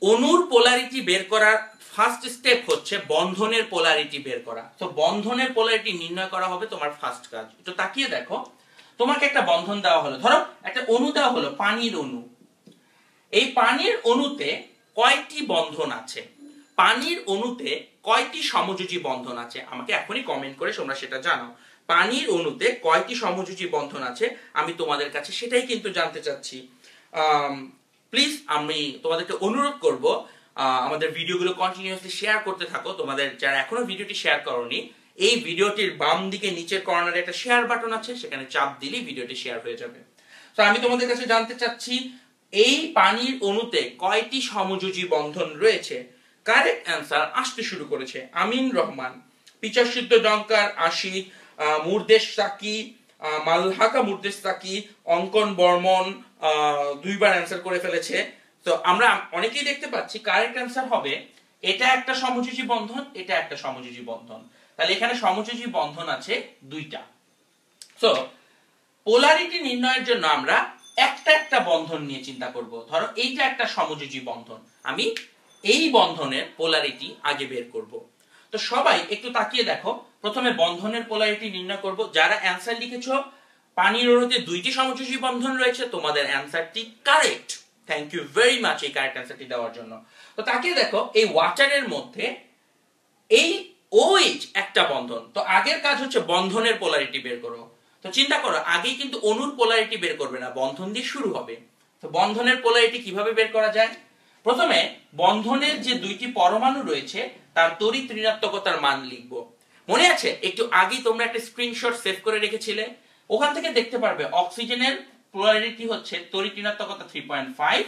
অণুর পোলারিটি বের করার ফার্স্ট স্টেপ হচ্ছে বন্ধনের পোলারিটি বের করা। তো বন্ধনের পোলারিটি নির্ণয় করা হবে তোমার ফার্স্ট কাজ। তো তাকিয়ে দেখো, তোমাকে একটা বন্ধন দেওয়া হলো, ধরো একটা অণু দেওয়া হলো, পানির অণু। এই পানির অণুতে কয়টি বন্ধন আছে? পানির অণুতে কয়টি সমযোজী বন্ধন আছে? আমাকে এখনই কমেন্ট করে তোমরা সেটা জানাও। পানির অণুতে কয়টি সমযোজী বন্ধন আছে আমি তোমাদের কাছে সেটাই কিন্তু জানতে চাচ্ছি। প্লিজ আমি তোমাদেরকে অনুরোধ করব আমাদের ভিডিওগুলো কন্টিনিউয়াসলি শেয়ার করতে থাকো। তোমাদের যারা এখনো ভিডিওটি শেয়ার করোনি, এই ভিডিওটির বাম দিকে নিচের কর্নারে একটা শেয়ার বাটন আছে, সেখানে চাপ দিলেই ভিডিওটি শেয়ার হয়ে যাবে। তো আমি তোমাদের কাছে জানতে চাচ্ছি এই পানির অণুতে কয়টি সমযোজী বন্ধন রয়েছে? কারেক্ট অ্যান্সার আসতে শুরু করেছে। আমিন রহমান, পিচার সিদ্ধ ডঙ্কার, আশিক, মুরদেশ সাকি, মালহাকা মুর্দেস্তাকি, অঙ্কন বর্মন দুইবার অ্যান্সার করে ফেলেছে। তো আমরা অনেকেই দেখতে পাচ্ছি কারেক্ট অ্যান্সার হবে এটা একটা সমযোজী বন্ধন, এটা একটা সমযোজী বন্ধন। তাহলে এখানে সমযোজী বন্ধন আছে দুইটা। সো পোলারিটি নির্ণয়ের জন্য আমরা একটা একটা বন্ধন নিয়ে চিন্তা করব। ধরো এইটা একটা সমযোজী বন্ধন, আমি এই বন্ধনের পোলারিটি আগে বের করব। তো সবাই একটু তাকিয়ে দেখো, প্রথমে বন্ধনের পোলারিটি নির্ণয় করব। যারা অ্যান্সার লিখেছো পানির অণুতে দুইটি সমযোজী বন্ধন রয়েছে, তোমাদের অ্যান্সারটি correct. Thank you very much এই কারেক্ট অ্যান্সারটি দেওয়ার জন্য। তো তাকিয়ে দেখো এই ওয়াটারের মধ্যে এই OH একটা বন্ধন। তো আগের কাজ হচ্ছে বন্ধনের পোলারিটি বের করো। তো চিন্তা করো আগেই কিন্তু অণুর পোলারিটি বের করবে না, বন্ধন দিয়ে শুরু হবে। তো বন্ধনের পোলারিটি কিভাবে বের করা যায়? প্রথমে বন্ধনের যে দুইটি পরমাণু রয়েছে তার তড়িৎ ঋণাত্মকতার মান লিখব। মনে আছে একটু আগেই তোমরা একটা স্ক্রিনশট সেভ করে রেখেছিলে, ওখান থেকে দেখতে পারবে অক্সিজেনের পোলারিটি হচ্ছে তড়িৎ ঋণাত্মকতা 3.5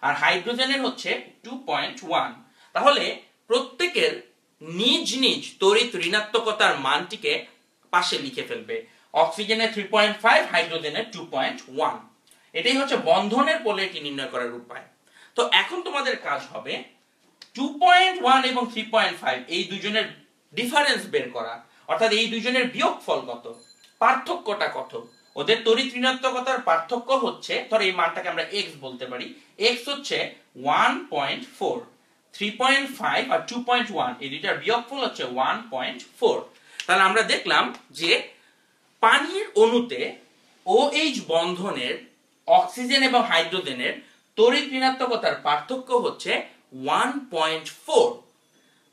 আর হাইড্রোজেনের হচ্ছে 2.1। তাহলে প্রত্যেকের নিজ নিজ তড়িৎ ঋণাত্মকতার মানটিকে পাশে লিখে ফেলবে। অক্সিজেনের 3.5, হাইড্রোজেনের 2.1। এটাই হচ্ছে বন্ধনের পোলারিটি নির্ণয় করার উপায়। তো এখন তোমাদের কাজ হবে 2.1 এবং 3.5 এই দুজনের ডিফারেন্স বের করা, অর্থাৎ এই দুজনের বিয়োগফল কত, পার্থক্যটা কত। ওদের তড়িৎ ঋণাত্মকতার পার্থক্য হচ্ছে, ধর এই মানটাকে আমরা x বলতে পারি, x হচ্ছে 1.4, 3.5 আর 2.1 এই দুইটার বিয়োগফল হচ্ছে 1.4। তাহলে আমরা দেখলাম যে পানির অণুতে OH বন্ধনের অক্সিজেন এবং হাইড্রোজেনের তড়িৎ ঋণাত্মকতার পার্থক্য হচ্ছে 1.4।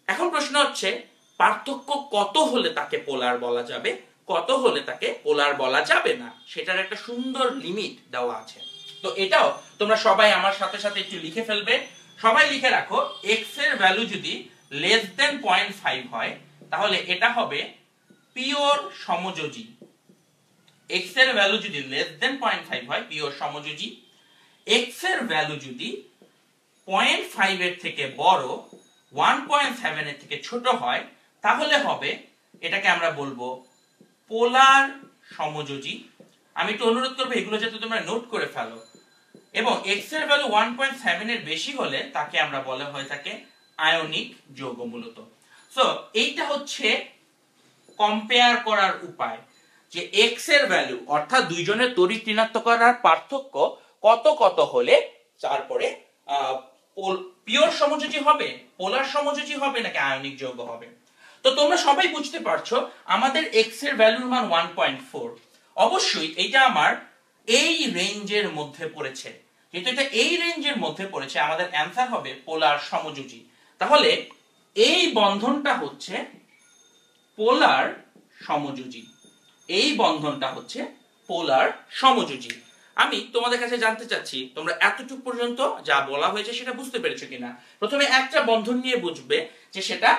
এখন প্রশ্ন হচ্ছে পার্থক্য কত হলে তাকে পোলার বলা যাবে, কত হলে তাকে পোলার বলা যাবে না, সেটার একটা সুন্দর লিমিট দেওয়া আছে। তো এটাও তোমরা সবাই আমার সাথে সাথে একটু লিখে ফেলবে। সবাই লিখে রাখো x এর ভ্যালু যদি লেস দেন 0.5 হয় তাহলে এটা হবে পিওর সমযোজী। x এর ভ্যালু যদি লেস দেন 0.5 হয় পিওর সমযোজী। x এর ভ্যালু যদি 0.5 এর থেকে বড়, 1.7 এর থেকে ছোট হয় তাহলে হবে এটাকে আমরা বলবো পোলার সমযোজী। আমি একটু অনুরোধ করবো এগুলো যাতে তোমরা নোট করে ফেলো। এবং x এর ভ্যালু 1.7 এর বেশি হলে তাকে আমরা বলা হয়ে থাকে আয়নিক যৌগ মূলত। সো এইটা হচ্ছে কম্পেয়ার করার উপায় যে x এর ভ্যালু অর্থাৎ দুইজনের তড়িৎ ঋণাত্মকতার পার্থক্য কত কত হলে তারপরে পিওর সমযোজী হবে, পোলার সমযোজী হবে নাকি আয়নিক যৌগ হবে। তো তোমরা সবাই বুঝতে পারছো আমাদের x এর ভ্যালুর মান 1.4। অবশ্যই এটা আমার এই রেঞ্জের মধ্যে পড়েছে, যেহেতু এটা এই রেঞ্জের মধ্যে পড়েছে আমাদের অ্যান্সার হবে পোলার সমযোজী। তাহলে এই বন্ধনটা হচ্ছে পোলার সমযোজী, এই বন্ধনটা হচ্ছে পোলার সমযোজী। আমি তোমাদের কাছে জানতে চাচ্ছি তোমরা এতটুকু পর্যন্ত যা বলা হয়েছে সেটা বুঝতে পেরেছো কিনা। প্রথমে একটা বন্ধন নিয়ে বুঝবে যে সেটা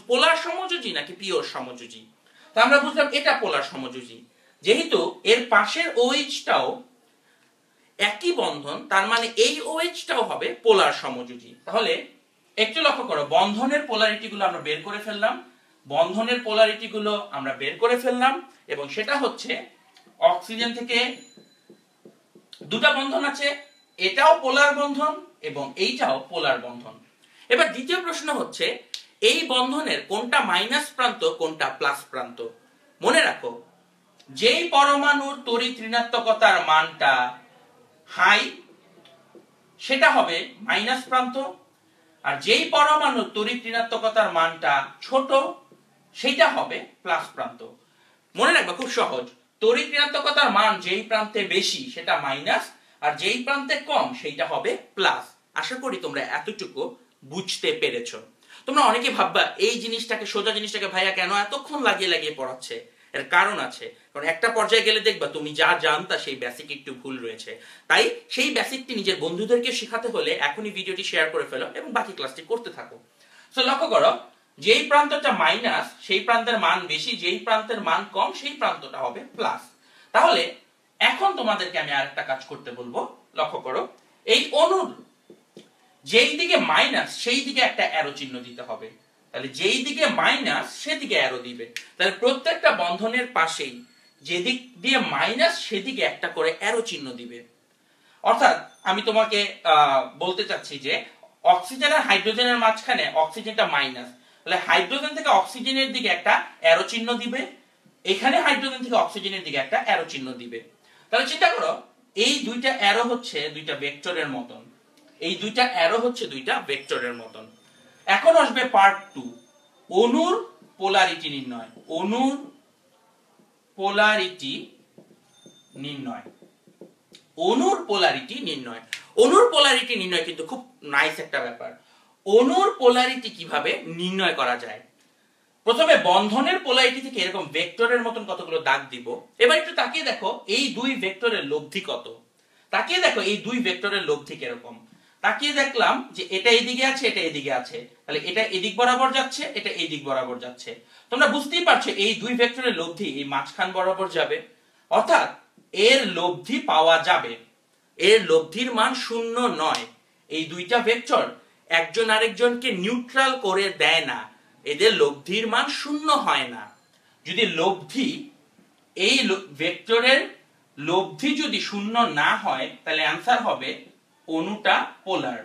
পোলার সমযোজী নাকি পিওর সমযোজী। তো আমরা বুঝলাম এটা পোলার সমযোজী, যেহেতু এর পাশের OH-টাও একই বন্ধন তার মানে এই OH-টাও হবে পোলার সমযোজী। তাহলে একটু লক্ষ্য করো বন্ধনের পোলারিটি গুলো আমরা বের করে ফেললাম, বন্ধনের পোলারিটি গুলো আমরা বের করে ফেললাম এবং সেটা হচ্ছে অক্সিজেন থেকে দুটা বন্ধন আছে, এটাও পোলার বন্ধন এবং এইটাও পোলার বন্ধন। এবার দ্বিতীয় প্রশ্ন হচ্ছে এই বন্ধনের কোনটা মাইনাস প্রান্ত কোনটা প্লাস প্রান্ত। মনে রাখো যেই পরমাণুর তড়িৎ ঋণাত্মকতার মানটা হাই সেটা হবে মাইনাস প্রান্ত, আর যেই পরমাণুর তড়িৎ ঋণাত্মকতার মানটা ছোট সেটা হবে প্লাস প্রান্ত। মনে রাখবা খুব সহজ, তড়িৎ ঋণাত্মকতার মান যেই প্রান্তে বেশি সেটা মাইনাস আর যেই প্রান্তে কম সেইটা হবে প্লাস। আশা করি তোমরা এতটুকু বুঝতে পেরেছো। তোমরা অনেকে ভাববা এই জিনিসটাকে সোজা জিনিসটাকে ভাইয়া কেন এতক্ষণ লাগিয়ে লাগিয়ে পড়াচ্ছে, এর কারণ আছে। কারণ একটা পর্যায়ে গেলে দেখবা তুমি যা জানতা সেই বেসিক একটু ভুল রয়েছে, তাই সেই বেসিকটি নিজের বন্ধুদেরকে শেখাতে হলে এখনই ভিডিওটি শেয়ার করে ফেলো এবং বাকি ক্লাসটি করতে থাকো। সো লক্ষ্য করো যেই প্রান্তটা মাইনাস সেই প্রান্তের মান বেশি, যেই প্রান্তের মান কম সেই প্রান্তটা হবে প্লাস। তাহলে এখন তোমাদেরকে আমি আরেকটা কাজ করতে বলবো। লক্ষ্য করো এই অণুর যেই দিকে মাইনাস সেই দিকে একটা অ্যারো চিহ্ন দিতে হবে। তাহলে যেই দিকে মাইনাস সেদিকে অ্যারো দিবে। তাহলে প্রত্যেকটা বন্ধনের পাশেই যেদিক দিয়ে মাইনাস সেদিকে একটা করে অ্যারো চিহ্ন দিবে। অর্থাৎ আমি তোমাকে বলতে চাচ্ছি যে অক্সিজেন আর হাইড্রোজেনের মাঝখানে অক্সিজেনটা মাইনাস, তাহলে হাইড্রোজেন থেকে অক্সিজেনের দিকে একটা অ্যারো চিহ্ন দিবে, এখানে হাইড্রোজেন থেকে অক্সিজেনের দিকে একটা অ্যারো চিহ্ন দিবে। তাহলে চিন্তা করো এই দুইটা অ্যারো হচ্ছে দুইটা ভেক্টরের মতন, এই দুইটা অ্যারো হচ্ছে দুইটা ভেক্টরের মতন। এখন আসবে পার্ট 2, অণুর পোলারিটি নির্ণয়। অণুর পোলারিটি নির্ণয়, অণুর পোলারিটি নির্ণয়। অণুর পোলারিটি নির্ণয় কিন্তু খুব নাইস একটা ব্যাপার। অণুর পোলারিটি কিভাবে নির্ণয় করা যায়? প্রথমে বন্ধনের পোলারিটি থেকে এরকম ভেক্টরের মতন কতগুলো দাগ দিব। এবার একটু তাকিয়ে দেখো এই দুই ভেক্টরের লব্ধি কত। তাকিয়ে দেখো এই দুই ভেক্টরের লব্ধি কিরকম। তাকিয়ে দেখলাম যে এটা এইদিকে আছে, এটা এইদিকে আছে, তাহলে এটা এদিক বরাবর যাচ্ছে, এটা এই দিক বরাবর যাচ্ছে। তোমরা বুঝতেই পারছো এই দুই ভেক্টরের লব্ধি এই মাঝখান বরাবর যাবে, অর্থাৎ এর লব্ধি পাওয়া যাবে। এর লব্ধির মান শূন্য নয়। এই দুইটা ভেক্টর একজন আরেকজনকে নিউট্রাল করে দেয় না, এদের লব্ধির মান শূন্য হয় না। যদি লব্ধি এই ভেক্টরের লব্ধি যদি শূন্য না হয় তাহলে অ্যান্সার হবে অণুটা পোলার,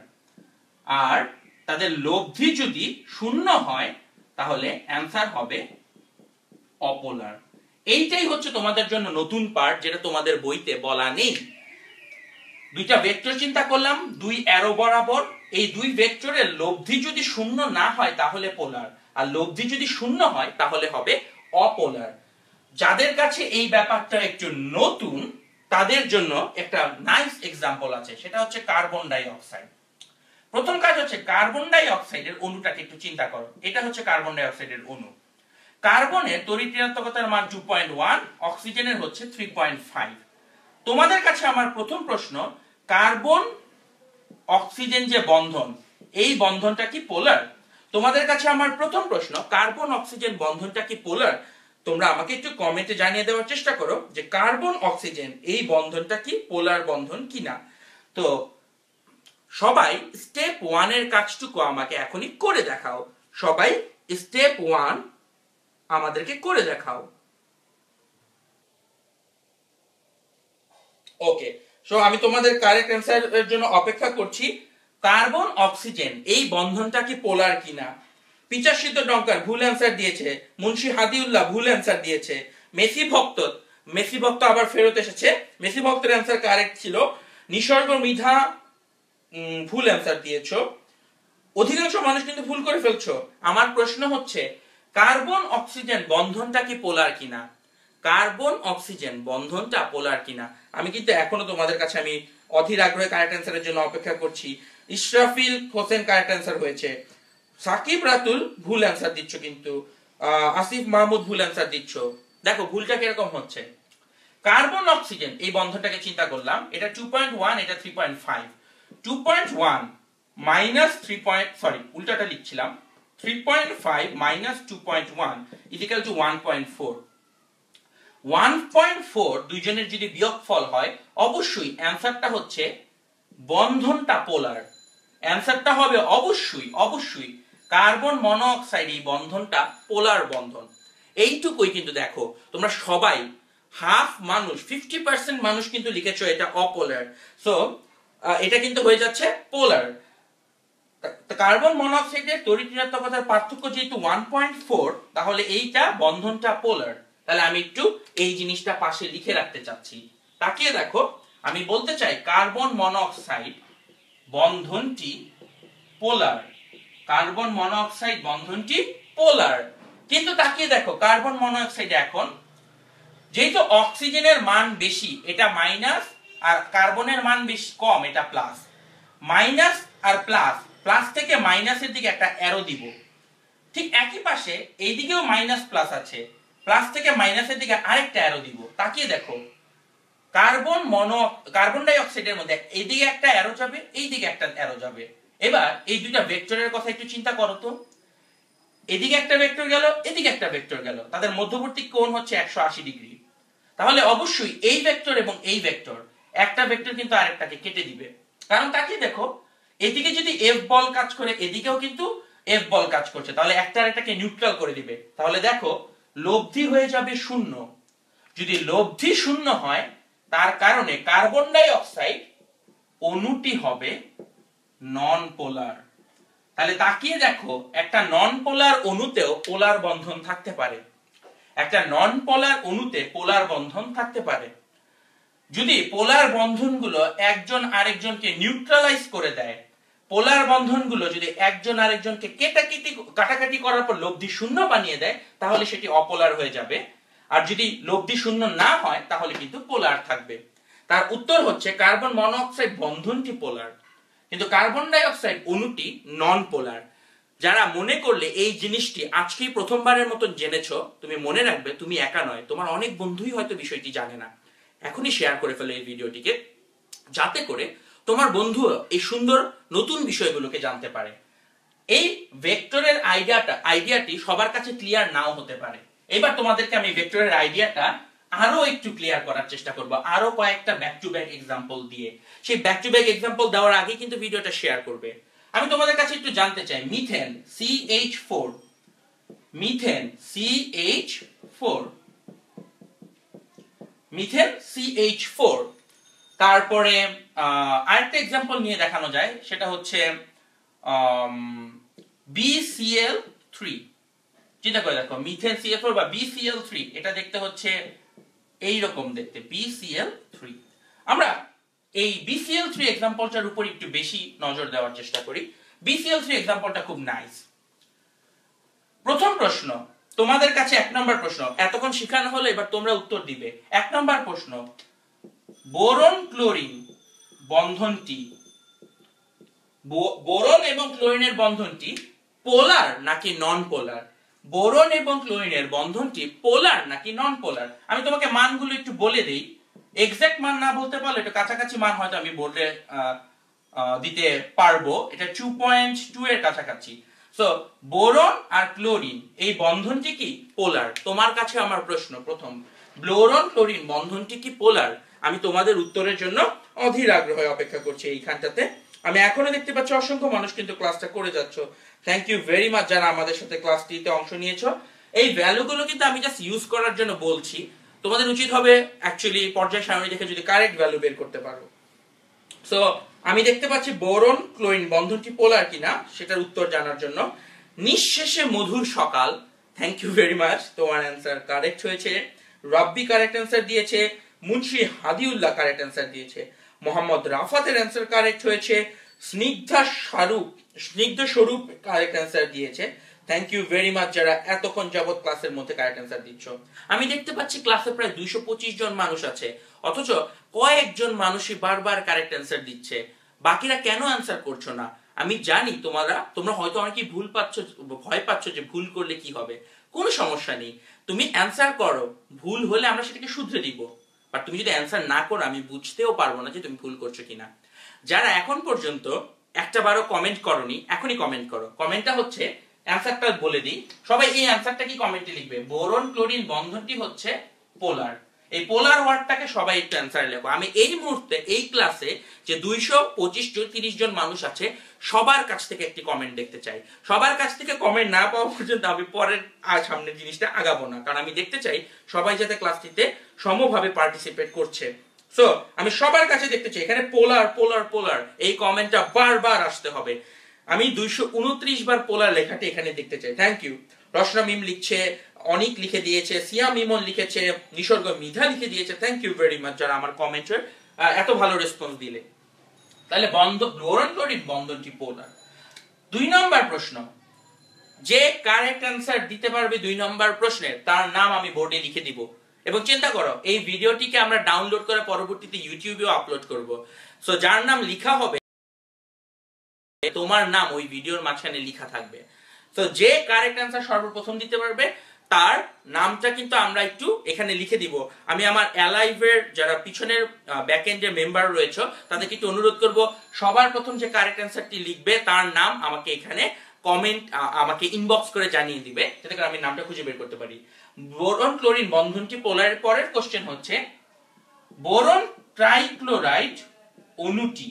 আর তাদের লব্ধি যদি শূন্য হয় তাহলে অ্যান্সার হবে অপোলার। এইটাই হচ্ছে তোমাদের জন্য নতুন পার্ট, যেটা তোমাদের বইতে বলা নেই। দুইটা ভেক্টর চিন্তা করলাম, দুই অ্যারো বরাবর, এই দুই ভেক্টরের লব্ধি যদি শূন্য না হয় তাহলে পোলার, আর লব্ধি যদি শূন্য হয় তাহলে হবে অপোলার। যাদের কাছে এই ব্যাপারটা একটু নতুন তাদের জন্য একটা নাইস এক্সাম্পল আছে, সেটা হচ্ছে কার্বন ডাই অক্সাইড। প্রথম কাজ হচ্ছে কার্বন ডাই অক্সাইডের অণুটাকে একটু চিন্তা করো। এটা হচ্ছে কার্বন ডাই অক্সাইডের অণু। কার্বনের তড়িৎ ঋণাত্মকতার মান 2.1, অক্সিজেনের হচ্ছে 3.5। তোমাদের কাছে আমার প্রথম প্রশ্ন, কার্বন অক্সিজেন যে বন্ধন, এই বন্ধনটা কি পোলার? তোমাদের কাছে আমার প্রথম প্রশ্ন, কার্বন অক্সিজেন বন্ধনটা কি পোলার? তোমরা আমাকে একটু কমেন্টে জানিয়ে দেওয়ার চেষ্টা করো যে কার্বন অক্সিজেন এই বন্ধনটা কি পোলার বন্ধন কিনা। তো সবাই স্টেপ 1 এর কাজটুকু আমাকে এখনই করে দেখাও। সবাই স্টেপ 1 আমাদেরকে করে দেখাও। ওকে, সো আমি তোমাদের কারেক্ট অ্যান্সারের জন্য অপেক্ষা করছি। কার্বন অক্সিজেন এই বন্ধনটা কি পোলার কিনা? পিচাশিত ডঙ্কার ভুল অ্যান্সার দিয়েছে, মুন্সি হাদিউল্লাহ ভুল অ্যান্সার দিয়েছে, মেসি ভক্ত আবার ফেরত এসেছে, মেসি ভক্তের অ্যান্সার কারেক্ট ছিল। নিসর্গ মৃধা ভুল অ্যান্সার দিয়েছো। অধিকাংশ মানুষ কিন্তু ভুল করে ফেলছো। আমার প্রশ্ন হচ্ছে কার্বন অক্সিজেন বন্ধনটা কি পোলার কিনা? কার্বন অক্সিজেন বন্ধনটা পোলার কিনা? আমি কিন্তু এখনো তোমাদের কাছে আমি অধীর আগ্রহে কারেক্ট অ্যান্সারের জন্য অপেক্ষা করছি। ইশরাফিল হোসেন কারেক্ট অ্যান্সার হয়েছে, সাকিব রাতুল ভুল অ্যান্সার দিচ্ছ, কিন্তু আসিফ মাহমুদ ভুল অ্যান্সার দিচ্ছ। দেখো ভুলটা কিরকম হচ্ছে। কার্বন অক্সিজেন এই বন্ধনটাকে চিন্তা করলাম, এটা 2.1, এটা 3.5। 2.1 মাইনাস 3. লিখছিলাম 3.5 minus 2.1 equal to 1.4। 1.4 দুইজনের যদি বিয়োগফল হয় অবশ্যই অ্যান্সারটা হচ্ছে বন্ধনটা পোলার। অ্যান্সারটা হবে অবশ্যই কার্বন মনোঅক্সাইড এই বন্ধনটা পোলার বন্ধন। এইটুকুই কিন্তু দেখো তোমরা সবাই হাফ মানুষ 50% মানুষ কিন্তু লিখেছো এটা অপোলার। সো এটা কিন্তু হয়ে যাচ্ছে পোলার। কার্বন মনোঅক্সাইডের তড়িৎ ঋণাত্মকতার পার্থক্য যেহেতু 1.4, তাহলে এইটা বন্ধনটা পোলার। তাহলে আমি একটু এই জিনিসটা পাশে লিখে রাখতে চাচ্ছি। তাকিয়ে দেখো, আমি বলতে চাই কার্বন মনোঅক্সাইড বন্ধনটি পোলার, কার্বন মনোঅক্সাইড বন্ধনটি পোলার। কিন্তু তাকিয়ে দেখো কার্বন মনোঅক্সাইড এখন যেহেতু অক্সিজেনের মান বেশি এটা মাইনাস, আর কার্বনের মান বেশি কম এটা প্লাস। মাইনাস আর প্লাস, প্লাস থেকে মাইনাসের দিকে একটা অ্যারো দিব। ঠিক একই পাশে এইদিকেও মাইনাস প্লাস আছে, প্লাস থেকে মাইনাসের দিকে আরেকটা অ্যারো দিব। তাকিয়ে দেখো কার্বন ডাই অক্সাইডের মধ্যে এইদিকে একটা অ্যারো যাবে, এইদিকে একটা অ্যারো যাবে। এবার এই দুইটা ভেক্টরের কথা একটু চিন্তা করো তো, এদিকে একটা ভেক্টর গেল, এদিকে একটা ভেক্টর গেল, তাদের মধ্যবর্তী কোণ হচ্ছে 180 ডিগ্রি। তাহলে অবশ্যই এই ভেক্টর এবং এই ভেক্টর, একটা ভেক্টর কিন্তু আরেকটাকে কেটে দিবে। কারণ তাকিয়ে দেখো এদিকে যদি এফ বল কাজ করে এদিকেও কিন্তু এফ বল কাজ করছে, তাহলে একটা আরেকটাকে নিউট্রাল করে দিবে। তাহলে দেখো লব্ধি হয়ে যাবে শূন্য। যদি লব্ধি শূন্য হয় তার কারণে কার্বন ডাই অক্সাইড অণুটি হবে নন পোলার। তাহলে তাকিয়ে দেখো, একটা নন পোলার অণুতেও পোলার বন্ধন থাকতে পারে, একটা নন পোলার অণুতে পোলার বন্ধন থাকতে পারে। যদি পোলার বন্ধনগুলো একজন আরেকজনকে নিউট্রালাইজ করে দেয়, পোলার বন্ধনগুলো যদি একজন আরেকজনকে কাটাকাটি করার পর লব্ধি শূন্য বানিয়ে দেয়, তাহলে সেটি অপোলার হয়ে যাবে। আর যদি লব্ধি শূন্য না হয় তাহলে কিন্তু পোলার থাকবে। তার উত্তর হচ্ছে কার্বন মনোঅক্সাইড বন্ধনটি পোলার, কিন্তু কার্বন ডাই অক্সাইড অণুটি নন পোলার। যারা মনে করলে এই জিনিসটি আজকেই প্রথমবারের মতো জেনেছো, তুমি মনে রাখবে তুমি একা নয়, তোমার অনেক বন্ধুই হয়তো বিষয়টি জানে না। এখনই শেয়ার করে ফেলো এই ভিডিওটিকে, যাতে করে তোমার বন্ধু এই সুন্দর নতুন বিষয়গুলোকে জানতে পারে। এই ভেক্টরের আইডিয়াটি সবার কাছে ক্লিয়ার নাও হতে পারে। এবার তোমাদেরকে আমি ভেক্টরের আইডিয়াটা আরো একটু ক্লিয়ার করার চেষ্টা করব, আরো কয়েকটা ব্যাক টু ব্যাক এক্সাম্পল দিয়ে। সেই ব্যাক টু ব্যাক এক্সাম্পল দেওয়ার আগে কিন্তু ভিডিওটা শেয়ার করবে। আমি তোমাদের কাছে একটু জানতে চাই, methane CH4, methane CH4, methane CH4, তারপরে আরেকটা এক্সাম্পল নিয়ে দেখানো যায়, সেটা হচ্ছে BCl3। চিন্তা করে দেখো, মিথেন CH4 বা BCl3, এটা দেখতে হচ্ছে এইরকম দেখতে, BCl3। আমরা এই BCl3 এক্সাম্পলটার উপর একটু বেশি নজর দেওয়ার চেষ্টা করি। BCl3 এক্সাম্পলটা খুব নাইস। প্রথম প্রশ্ন তোমাদের কাছে, 1 নম্বর প্রশ্ন, এতক্ষণ শেখানো হলো, এবার তোমরা উত্তর দিবে। 1 নম্বর প্রশ্ন, বোরন ক্লোরিন বন্ধনটি, বোরন এবং ক্লোরিনের বন্ধনটি পোলার নাকি নন পোলার? বোরন এবং ক্লোরিনের বন্ধনটি পোলার নাকি নন পোলার? আমি তোমাকে মানগুলো একটু বলে দেই, এক্সাক্ট মান না বলতে পারলে একটু কাছাকাছি মান হয়তো আমি বলে দিতে পারবো। এটা 2.2 এর কাছাকাছি। সো বোরন আর ক্লোরিন এই বন্ধনটি কি পোলার? তোমার কাছে আমার প্রশ্ন প্রথম, বোরন ক্লোরিন বন্ধনটি কি পোলার? আমি তোমাদের উত্তরের জন্য অধীর আগ্রহে অপেক্ষা করছি এইখানটাতে। আমি এখনো দেখতে পাচ্ছি অসংখ্য মানুষ কিন্তু ক্লাসটা করে যাচ্ছ। থ্যাংক ইউ ভেরি মাচ যারা আমাদের সাথে ক্লাসটিতে অংশ নিয়েছো। এই ভ্যালুগুলো কিন্তু আমি জাস্ট ইউজ করার জন্য বলছি, তোমাদের উচিত হবে অ্যাকচুয়ালি পর্যায় সারণী দেখে যদি কারেক্ট ভ্যালু বের করতে পারো। সো আমি দেখতে পাচ্ছি বোরন ক্লোরিন বন্ধনটি পোলার কিনা সেটার উত্তর জানার জন্য নিঃশেষে মধুর সকাল, থ্যাংক ইউ ভেরি মাচ, তোমার অ্যান্সার কারেক্ট হয়েছে। রব্বি কারেক্ট অ্যান্সার দিয়েছে, মুন্সি হাদিউল্লাহ কারেক্ট অ্যান্সার দিয়েছে, মোহাম্মদ রাফাতের অ্যান্সার কারেক্ট হয়েছে, স্নিগ্ধ স্বরূপ কারেক্ট অ্যান্সার দিয়েছে। থ্যাংক ইউ ভেরি মাচ যারা এতক্ষণ যাবত ক্লাসের মধ্যে কারেক্ট অ্যান্সার দিচ্ছ। আমি দেখতে পাচ্ছি ক্লাসে প্রায় 225 জন মানুষ আছে, অথচ কয়েকজন মানুষই বারবার কারেক্ট অ্যান্সার দিচ্ছে, বাকিরা কেন অ্যান্সার করছো না? আমি জানি তোমরা হয়তো অনেকেই ভয় পাচ্ছ যে ভুল করলে কি হবে। কোনো সমস্যা নেই, তুমি অ্যান্সার করো, ভুল হলে আমরা সেটাকে শুধরে দিব। বাট তুমি যদি অ্যান্সার না করো আমি বুঝতেও পারবো না যে তুমি ভুল করছো কিনা। যারা এখন পর্যন্ত একটা বারও কমেন্ট করোনি, এখনই কমেন্ট করো। কমেন্টটা হচ্ছে, অ্যান্সারটা বলে দিই, সবাই এই অ্যান্সারটা কি কমেন্টে লিখবে, বোরন ক্লোরিন বন্ধনটি হচ্ছে পোলার। এই পোলার ওয়ার্ডটাকে সবাই একটু অ্যান্সার লেখো। আমি এই মুহূর্তে এই ক্লাসে যে 225-30 জন মানুষ আছে সবার কাছ থেকে একটি কমেন্ট দেখতে চাই। সবার কাছ থেকে কমেন্ট না পাওয়া পর্যন্ত আমি পরের সামনের জিনিসটা আগাবো না, কারণ আমি দেখতে চাই সবাই যাতে ক্লাসটিতে সমভাবে পার্টিসিপেট করছে। সো আমি সবার কাছে দেখতে চাই এখানে পোলার পোলার পোলার এই কমেন্টটা বারবার আসতে হবে। আমি 229 বার পোলার লেখাটি এখানে দেখতে চাই। Thank you. রসনা মিম লিখছে, অনিক লিখে দিয়েছে, সিয়াম ইমন লিখেছে, নিসর্গ মিধা লিখে দিয়েছে। থ্যাংক ইউ ভেরি মাচ যারা আমার কমেন্টের এত ভালো রেসপন্স দিলে। তাহলে বোরন ক্লোরিন বন্ধনটি পোলার। 2 নম্বর প্রশ্ন, যে কারেক্ট অ্যান্সার দিতে পারবে 2 নম্বর প্রশ্নের তার নাম আমি বোর্ডে লিখে দিব। এবং চিন্তা করো এই ভিডিওটিকে আমরা ডাউনলোড করে পরবর্তীতে ইউটিউবেও আপলোড করব। সো যার নাম লেখা হবে তোমার নাম ওই ভিডিওর মাঝখানে লেখা থাকবে। তো যে কারেক্ট অ্যান্সার সর্বপ্রথম দিতে পারবে তার নামটা কিন্তু আমরা একটু এখানে লিখে দিব। আমি আমার অ্যালাইভের যারা পিছনের ব্যাকএন্ডের মেম্বার রয়েছে তাদেরকে একটু অনুরোধ করব, সবার প্রথম যে কারেক্ট অ্যান্সারটি লিখবে তার নাম আমাকে এখানে আমাকে ইনবক্স করে জানিয়ে দিবে, যাতে করে আমি নামটা খুঁজে বের করতে পারি। বোরন ক্লোরিন বন্ধনটি পোলারের পরের কোশ্চেন হচ্ছে, বোরন ট্রাইক্লোরাইড অণুটি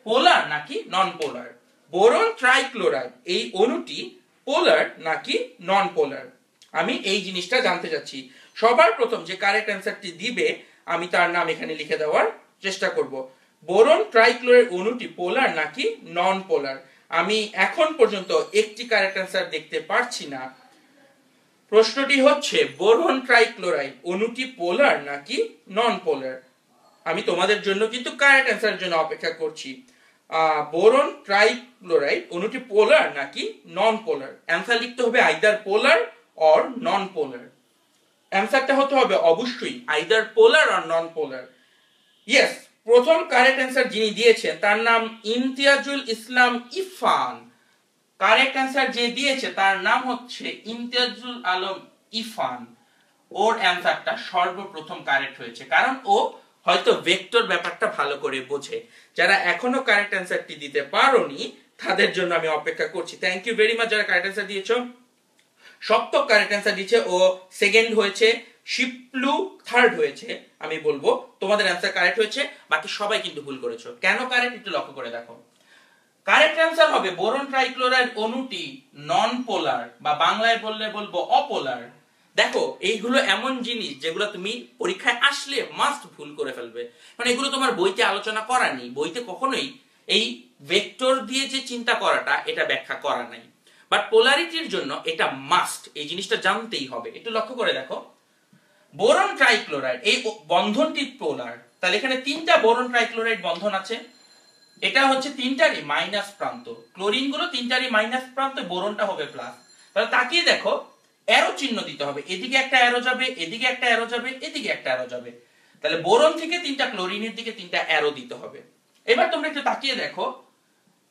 পোলার নাকি নন পোলার? বোরন ট্রাইক্লোরাইড এই অণুটি পোলার নাকি নন পোলার? আমি এই জিনিসটা জানতে চাচ্ছি। সবার প্রথম যে কারেক্ট অ্যান্সারটি দিবে আমি তার নাম এখানে লিখে দেওয়ার চেষ্টা করব। বোরন ট্রাইক্লোরাইড অণুটি পোলার নাকি নন পোলার? আমি এখন পর্যন্ত একটি কারেক্ট অ্যান্সার দেখতে পারছি না। প্রশ্নটি হচ্ছে বোরন ট্রাইক্লোরাইড অণুটি পোলার নাকি নন পোলার? আমি তোমাদের জন্য কিন্তু কারেক্ট অ্যান্সারের জন্য অপেক্ষা করছি। বোরন ট্রাইক্লোরাইড অণুটি পোলার নাকি নন পোলার? অ্যান্সার লিখতে হবে আইদার পোলার অর নন পোলার। অ্যান্সারটা হতে হবে অবশ্যই either polar or non polar. Yes, প্রথম কারেক্ট অ্যান্সার যিনি দিয়েছেন তার নাম ইমতিয়াজুল ইসলাম ইরফান। কারেক্ট অ্যান্সার যে দিয়েছে তার নাম হচ্ছে ইমতিয়াজুল আলম ইরফান। ওর অ্যান্সারটা সর্বপ্রথম কারেক্ট হয়েছে, কারণ ও হয়তো ভেক্টর ব্যাপারটা ভালো করে বোঝে। যারা এখনো কারেক্ট অ্যান্সারটি দিতে পারোনি তাদের জন্য আমি অপেক্ষা করছি। থ্যাংক ইউ ভেরি মাচ যারা কারেক্ট অ্যান্সার দিয়েছো। সপ্তক কারেক্ট অ্যান্সার দিয়েছে, ও সেকেন্ড হয়েছে, শিপলু থার্ড হয়েছে। আমি বলবো তোমাদের অ্যান্সার কারেক্ট হয়েছে, বাকি সবাই কিন্তু ভুল করেছো। কেন কারেক্ট একটু লক্ষ্য করে দেখো। কারেক্ট অ্যান্সার হবে বোরন ট্রাইক্লোরাইড অণুটি নন পোলার, বা বাংলায় বললে বলবো অপোলার। দেখো এইগুলো এমন জিনিস যেগুলো তুমি পরীক্ষায় আসলে মাস্ট ভুল করে ফেলবে, মানে এগুলো তোমার বইতে আলোচনা করা নেই। বইতে কখনোই এই ভেক্টর দিয়ে যে চিন্তা করাটা এটা ব্যাখ্যা করা নাই, বাট পোলারিটির জন্য এটা মাস্ট, এই জিনিসটা জানতেই হবে। একটু লক্ষ্য করে দেখো, বোরন ট্রাইক্লোরাইড এই বন্ধনটি পোলার, তাহলে এখানে তিনটা বোরন ট্রাইক্লোরাইড বন্ধন আছে। এটা হচ্ছে তিনটারই মাইনাস প্রান্ত, ক্লোরিন গুলো তিনটারই মাইনাস প্রান্ত, বোরনটা হবে প্লাস। তাহলে তাকিয়ে দেখো, অ্যারো চিহ্ন দিতে হবে, এদিকে একটা অ্যারো যাবে, এদিকে একটা অ্যারো যাবে, এদিকে একটা অ্যারো যাবে। তাহলে বোরন থেকে তিনটা, ক্লোরিনের দিকে তিনটা অ্যারো দিতে হবে। এবার তোমরা একটু তাকিয়ে দেখো,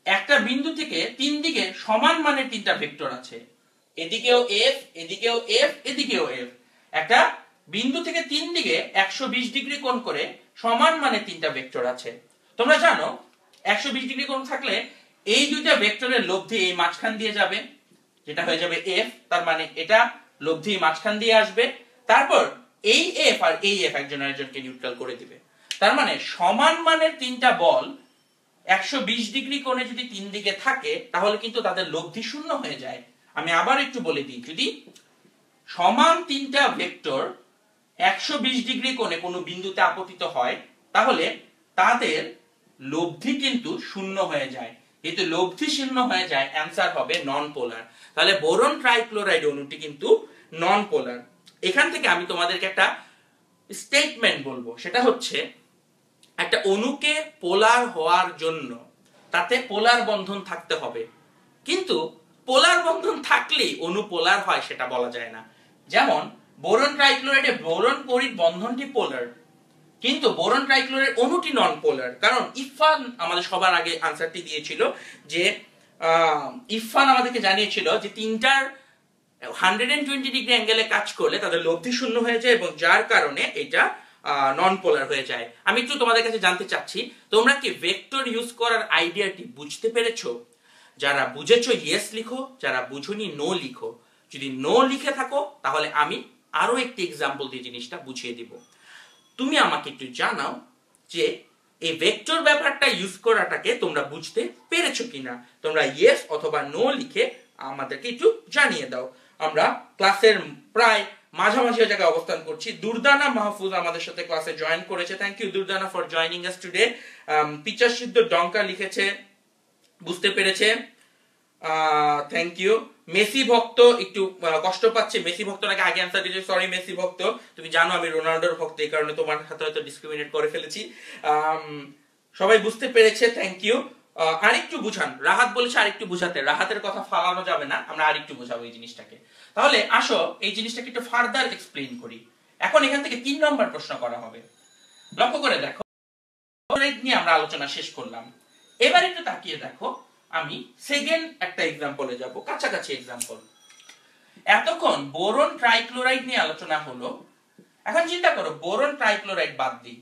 একটা বিন্দু থেকে তিন দিকে সমান মানের তিনটা ভেক্টর আছে, এদিকেও এফ, এদিকেও এফ, এদিকেও এফ। একটা বিন্দু থেকে তিন দিকে 120 ডিগ্রি কোণ করে সমান মানের তিনটা ভেক্টর আছে। তোমরা জানো 120 ডিগ্রি কোণ থাকলে এই দুইটা ভেক্টরের লব্ধি এই মাঝখান দিয়ে যাবে, যেটা হয়ে যাবে এফ। তার মানে এটা লব্ধি মাঝখান দিয়ে আসবে, তারপর এই এফ আর এই এফ একজন আরেকজনকে নিউট্রাল করে দিবে। তার মানে সমান মানের তিনটা বল 120 ডিগ্রি কোণে যদি তিন দিকে থাকে তাহলে কিন্তু তাদের লব্ধি শূন্য হয়ে যায়। আমি আবার একটু বলে দিই, যদি সমান তিনটা ভেক্টর 120 ডিগ্রি কোণে কোনো বিন্দুতে আপতিত হয় তাহলে তাদের লব্ধি কিন্তু শূন্য হয়ে যায়। যেহেতু লব্ধি শূন্য হয়ে যায়, অ্যান্সার হবে নন পোলার। তাহলে বোরন ট্রাইক্লোরাইড অণুটি কিন্তু নন পোলার। এখান থেকে আমি তোমাদেরকে একটা স্টেটমেন্ট বলবো, সেটা হচ্ছে একটা অণুকে পোলার হওয়ার জন্য তাতে পোলার বন্ধন থাকতে হবে, কিন্তু পোলার বন্ধন থাকলেই অণু পোলার হয় সেটা বলা যায় না। যেমন বোরন ট্রাইক্লোরাইডে বোরন ক্লোরিন বন্ধনটি পোলার, কিন্তু বোরন ট্রাইক্লোরাইড অণুটি নন পোলার। কারণ ইরফান আমাদের সবার আগে আনসারটি দিয়েছিল যে ইরফান আমাদেরকে জানিয়েছিল যে তিনটার 120 ডিগ্রি অ্যাঙ্গেলে কাজ করলে তাদের লব্ধি শূন্য হয়ে যায়, এবং যার কারণে এটা নন পোলার হয়ে যায়। আমি একটু তোমাদের কাছে জানতে চাচ্ছি, তোমরা কি ভেক্টর ইউজ করার আইডিয়াটি বুঝতে পেরেছো? যারা বুঝেছো ইয়েস লিখো, যারা বুঝোনি নো লিখো। যদি নো লিখে থাকো তাহলে আমি আরো একটি এক্সাম্পল দিয়ে জিনিসটা বুঝিয়ে দিব। তুমি আমাকে একটু জানাও যে এই ভেক্টর ব্যাপারটা ইউজ করাটাকে তোমরা বুঝতে পেরেছো কিনা। তোমরা ইয়েস অথবা নো লিখে আমাদেরকে একটু জানিয়ে দাও। আমরা ক্লাসের প্রায় মাঝামাঝি জায়গায় অবস্থান করছি। দুর্দানা মাহফুজ আমাদের সাথে ক্লাসে জয়েন করেছে। Thank you Durdana for joining us today. পিচার সিদ্ধ ডঙ্কা লিখেছে, বুঝতে পেরেছে, থ্যাংক ইউ। মেসি ভক্ত একটু কষ্ট পাচ্ছে, মেসি ভক্ত নাকি আগে অ্যান্সার দিয়েছে, সরি মেসি ভক্ত, তুমি জানো আমি রোনাল্ডোর ভক্ত, এই কারণে তোমার সাথে হয়তো ডিসক্রিমিনেট করে ফেলেছি। সবাই বুঝতে পেরেছে, থ্যাংক ইউ। আরেকটু বুঝান, রাহাত বলেছে আরেকটু বুঝাতে, রাহাতের কথা ফালানো যাবে না, আমরা আরেকটু বুঝাবো এই জিনিসটাকে। তাহলে আসো এই জিনিসটাকে একটু ফার্দার এক্সপ্লেইন করি। এখন এখান থেকে 3 নম্বর প্রশ্ন করা হবে। লক্ষ্য করে দেখো, নিয়ে আমরা আলোচনা শেষ করলাম। এবার একটু তাকিয়ে দেখো, আমি সেকেন্ড একটা এক্সাম্পলে যাব, কাছাকাছি এক্সাম্পল। এতক্ষণ বোরন ট্রাইক্লোরাইড নিয়ে আলোচনা হলো, এখন চিন্তা করো বোরন ট্রাইক্লোরাইড বাদ দিই,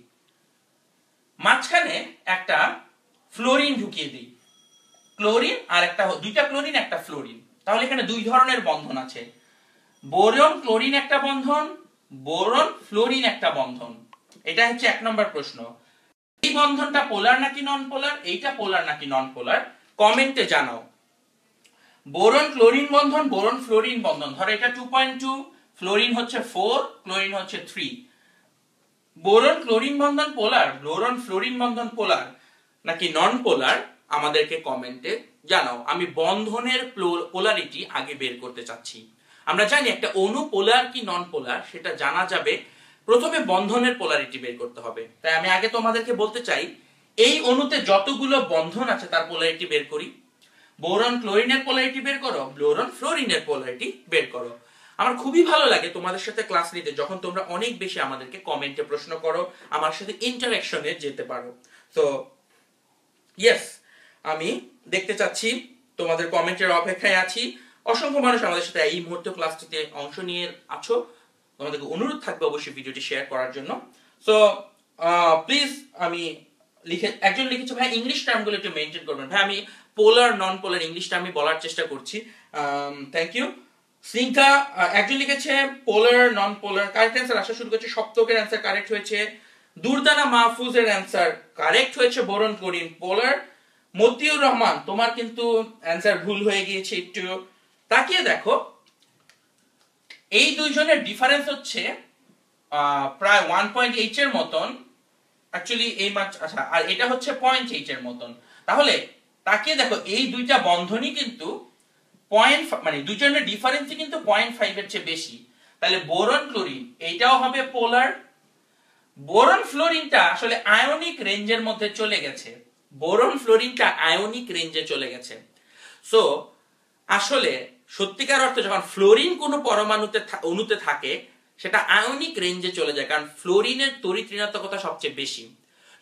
মাঝখানে একটা ফ্লোরিন ঢুকিয়ে দিই, ক্লোরিন আর একটা, দুইটা ক্লোরিন একটা ফ্লোরিন, তাহলে এখানে দুই ধরনের বন্ধন আছে, বোরন ক্লোরিন একটা বন্ধন, বোরন ফ্লোরিন একটা বন্ধন। এটা হচ্ছে 1 নম্বর প্রশ্ন। এই বন্ধনটা পোলার নাকি নন পোলার, এইটা পোলার নাকি নন পোলার, কমেন্টে জানাও। বোরন ক্লোরিন বন্ধন, বোরন ফ্লোরিন বন্ধন। ধরো এটা 2.2, ফ্লোরিন হচ্ছে 4, ক্লোরিন হচ্ছে 3। বোরন ক্লোরিন বন্ধন পোলার, বোরন ফ্লোরিন বন্ধন পোলার নাকি নন পোলার আমাদেরকে কমেন্টে জানাও। আমি বন্ধনের পোলারিটি আগে বের করতে চাচ্ছি। আমরা জানি একটা অণু পোলার কি নন পোলার সেটা জানা যাবে প্রথমে বন্ধনের পোলারিটি বের করতে হবে। তাই আমি আগে তোমাদেরকে বলতে চাই এই অণুতে যতগুলো বন্ধন আছে তার পোলারিটি বের করি। বোরন ক্লোরিনের পোলারিটি বের করো, বোরন ফ্লোরিনের পোলারিটি বের করো। আমার খুবই ভালো লাগে তোমাদের সাথে ক্লাস নিতে যখন তোমরা অনেক বেশি আমাদেরকে কমেন্টে প্রশ্ন করো, আমার সাথে ইন্টারঅ্যাকশনে যেতে পারো। তো ইয়েস, আমি দেখতে চাচ্ছি, তোমাদের কমেন্টের অপেক্ষায় আছি। অসংখ্য মানুষ আমাদের সাথে এই মুহূর্তে ক্লাসটিতে অংশ নিয়ে আছো, তোমাদেরকে অনুরোধ থাকবে অবশ্যই ভিডিওটি শেয়ার করার জন্য। সো প্লিজ, আমি একজন লিখেছে ভাই ইংলিশ টার্মগুলো একটু মেনটেন করবেন। ভাই আমি পোলার নন পোলার ইংলিশটা আমি বলার চেষ্টা করছি। Thank you. সিঙ্কা একজন লিখেছে পোলার নন পোলার। কারেক্ট অ্যান্সার আসা শুরু করছে, সপ্তকের অ্যান্সার কারেক্ট হয়েছে। দুর্দানা মাহফুজের অ্যান্সার কারেক্ট হয়েছে, বোরন ক্লোরিন পোলার। মতিউর রহমান তোমার কিন্তু অ্যান্সার ভুল হয়ে গিয়েছে, একটু তাকিয়ে দেখো। এই দুইজনের ডিফারেন্স হচ্ছে প্রায় 1.8 এর মতন, অ্যাকচুয়ালি এই মাছ, আচ্ছা, আর এটা হচ্ছে 0.8 এর মতন। তাহলে তাকিয়ে দেখো এই দুইটা বন্ধনই কিন্তু মানে দুইজনের ডিফারেন্সই কিন্তু 0.5 এর চেয়ে বেশি। তাহলে বোরন ক্লোরিন এইটাও হবে পোলার। বোরন ফ্লোরিনটা আসলে আয়নিক রেঞ্জের মধ্যে চলে গেছে, বোরন ফ্লোরিনটা আয়নিক রেঞ্জে চলে গেছে। সো আসলে সত্যিকার অর্থে যখন ফ্লোরিন কোনো পরমাণুতে অণুতে থাকে সেটা আয়নিক রেঞ্জে চলে যায়, কারণ ফ্লোরিনের তড়িৎ ঋণাত্মকতা সবচেয়ে বেশি।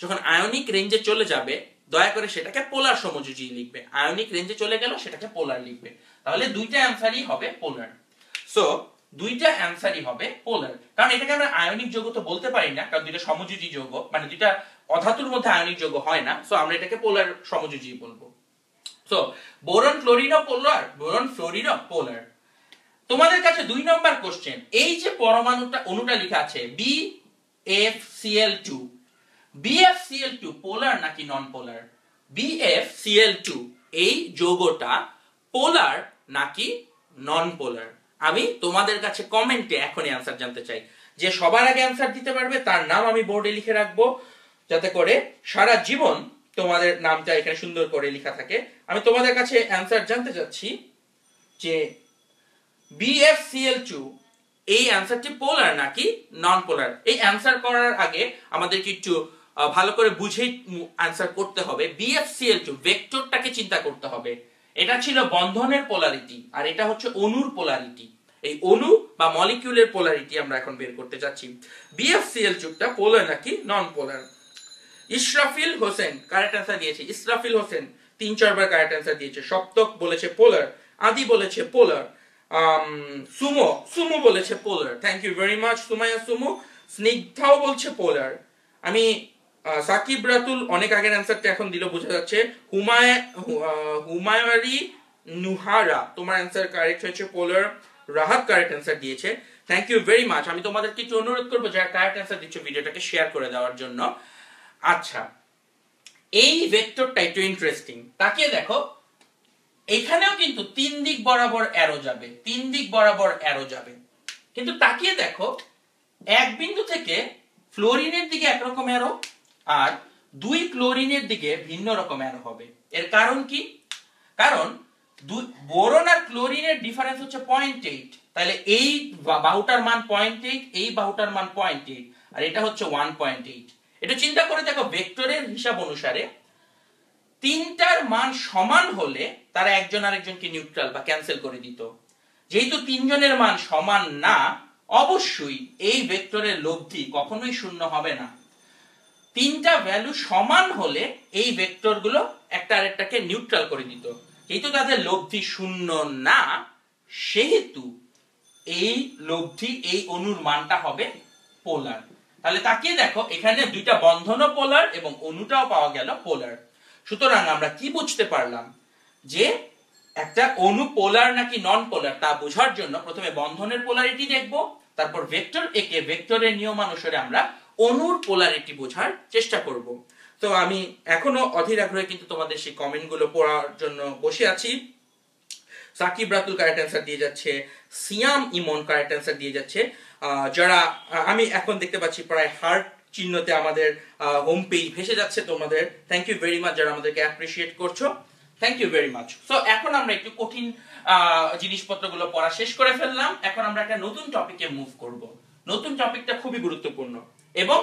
যখন আয়নিক রেঞ্জে চলে যাবে দয়া করে সেটাকে পোলার সমযোজী লিখবে, আয়নিক রেঞ্জে চলে গেল সেটাকে পোলার লিখবে। তাহলে দুইটা অ্যান্সারই হবে পোলার। সো দুইটা অ্যান্সারই হবে পোলার, কারণ এটাকে আমরা আয়নিক যৌগ তো বলতে পারি না, কারণ দুইটা সমযোজী যৌগ, মানে দুইটা অধাতুর মধ্যে আয়নিক যৌগ হয় না। সো আমরা এটাকে পোলার সমযোজী বলবো। সো বোরন ক্লোরিনও পোলার, বোরন ফ্লোরিনও পোলার। তোমাদের কাছে 2 নম্বর কোশ্চেন, এই যে পরমাণুটা অণুটা লেখা আছে BFCl2, BFCl2 পোলার নাকি নন পোলার? BFCl2 এই যৌগটা পোলার নাকি নন পোলার? আমি তোমাদের কাছে কমেন্টে এখনই অ্যানসার জানতে চাই। যে সবার আগে অ্যানসার দিতে পারবে তার নাম আমি বোর্ডে লিখে রাখবো, যাতে করে সারা জীবন তোমাদের নামটা এখানে সুন্দর করে লেখা থাকে। আমি তোমাদের কাছে অ্যানসার জানতে চাচ্ছি যে BFCl2 এই অ্যানসারটি পোলার নাকি নন পোলার। এই অ্যানসার করার আগে আমাদেরকে একটু ভালো করে বুঝেই অ্যানসার করতে হবে। BFCl2 ভেক্টরটাকে চিন্তা করতে হবে। এটা ছিল বন্ধনের পোলারিটি আর এটা হচ্ছে অণুর পোলারিটি। এই অণু বা মলিকিউলের পোলারিটি আমরা এখন বের করতে যাচ্ছি। BFCl2 টা পোলার নাকি নন পোলার? ইসরাফিল হোসেন কারেক্ট অ্যানসার দিয়েছে। ইসরাফিল হোসেন 3-4 বার কারেক্ট অ্যানসার দিয়েছে। সপ্তক বলেছে পোলার, আদি বলেছে পোলার, সুমো সুমো বলেছে polar. Thank you very much Sumaiya Sumo. স্নিগ্ধাও বলছে পোলার। আমি সাকিব রাতুল অনেক আগের অ্যানসারটা এখন দিল, বোঝা যাচ্ছে। হুমায়ুরি নুহারা তোমার অ্যানসার কারেক্ট হয়েছে পোলার। রাহাত কারেক্ট অ্যানসার দিয়েছে। Thank you very much. আমি তোমাদেরকে একটু অনুরোধ করবো যারা কারেক্ট অ্যানসার দিচ্ছ ভিডিওটাকে শেয়ার করে দেওয়ার জন্য। আচ্ছা, এই ভেক্টরটা একটু ইন্টারেস্টিং, তাকিয়ে দেখো। এখানেও কিন্তু 3 দিক বরাবর অ্যারো যাবে, 3 দিক বরাবর অ্যারো যাবে। কিন্তু তাকিয়ে দেখো এক বিন্দু থেকে ফ্লোরিনের দিকে একরকম অ্যারো আর 2 ক্লোরিনের দিকে ভিন্ন রকম অ্যারো হবে। এর কারণ কি? কারণ বোরন আর ক্লোরিনের ডিফারেন্স হচ্ছে 0.8। তাহলে এই বাহুটার মান 0.8, এই বাহুটার মান 0.8 আর এটা হচ্ছে 1.8। এটা চিন্তা করে দেখো, ভেক্টরের হিসাব অনুসারে তিনটার মান সমান হলে তারা একজন আরেকজনকে নিউট্রাল বা ক্যান্সেল করে দিত। যেহেতু তিনজনের মান সমান না, অবশ্যই এই ভেক্টরের লব্ধি কখনোই শূন্য হবে না। তিনটা ভ্যালু সমান হলে এই ভেক্টরগুলো একটা আরেকটাকে নিউট্রাল করে দিত। যেহেতু তাদের লব্ধি শূন্য না, সেহেতু এই লব্ধি এই অণুর মানটা হবে পোলার। তাহলে তাকিয়ে দেখো, এখানে দুইটা বন্ধনও পোলার এবং অণুটাও পাওয়া গেল পোলার। সুতরাং আমরা কি বুঝতে পারলাম যে একটা অণু পোলার নাকি নন পোলার তা বোঝার জন্য প্রথমে বন্ধনের পোলারিটি দেখব, তারপর ভেক্টর একে ভেক্টরের নিয়মানুসারে আমরা অণুর পোলারিটি বোঝার চেষ্টা করব। তো আমি এখনো অধীর আগ্রহে কিন্তু তোমাদের সেই কমেন্টগুলো পড়ার জন্য বসে আছি। সাকিব রাতুল কারেক্ট অ্যান্সার দিয়ে যাচ্ছে, সিয়াম ইমন কারেক্ট অ্যান্সার দিয়ে যাচ্ছে। যারা আমি এখন দেখতে পাচ্ছি প্রায় হার্ট চিহ্নতে আমাদের হোম পেজ ভেসে যাচ্ছে তোমাদের, থ্যাংক ইউ ভেরি মাচ যারা আমাদেরকে অ্যাপ্রিসিয়েট করছো, thank you very much. So এখন আমরা একটু কঠিন জিনিসপত্রগুলো পড়া শেষ করে ফেললাম, এখন আমরা একটা নতুন টপিকে মুভ করব। নতুন টপিকটা খুবই গুরুত্বপূর্ণ এবং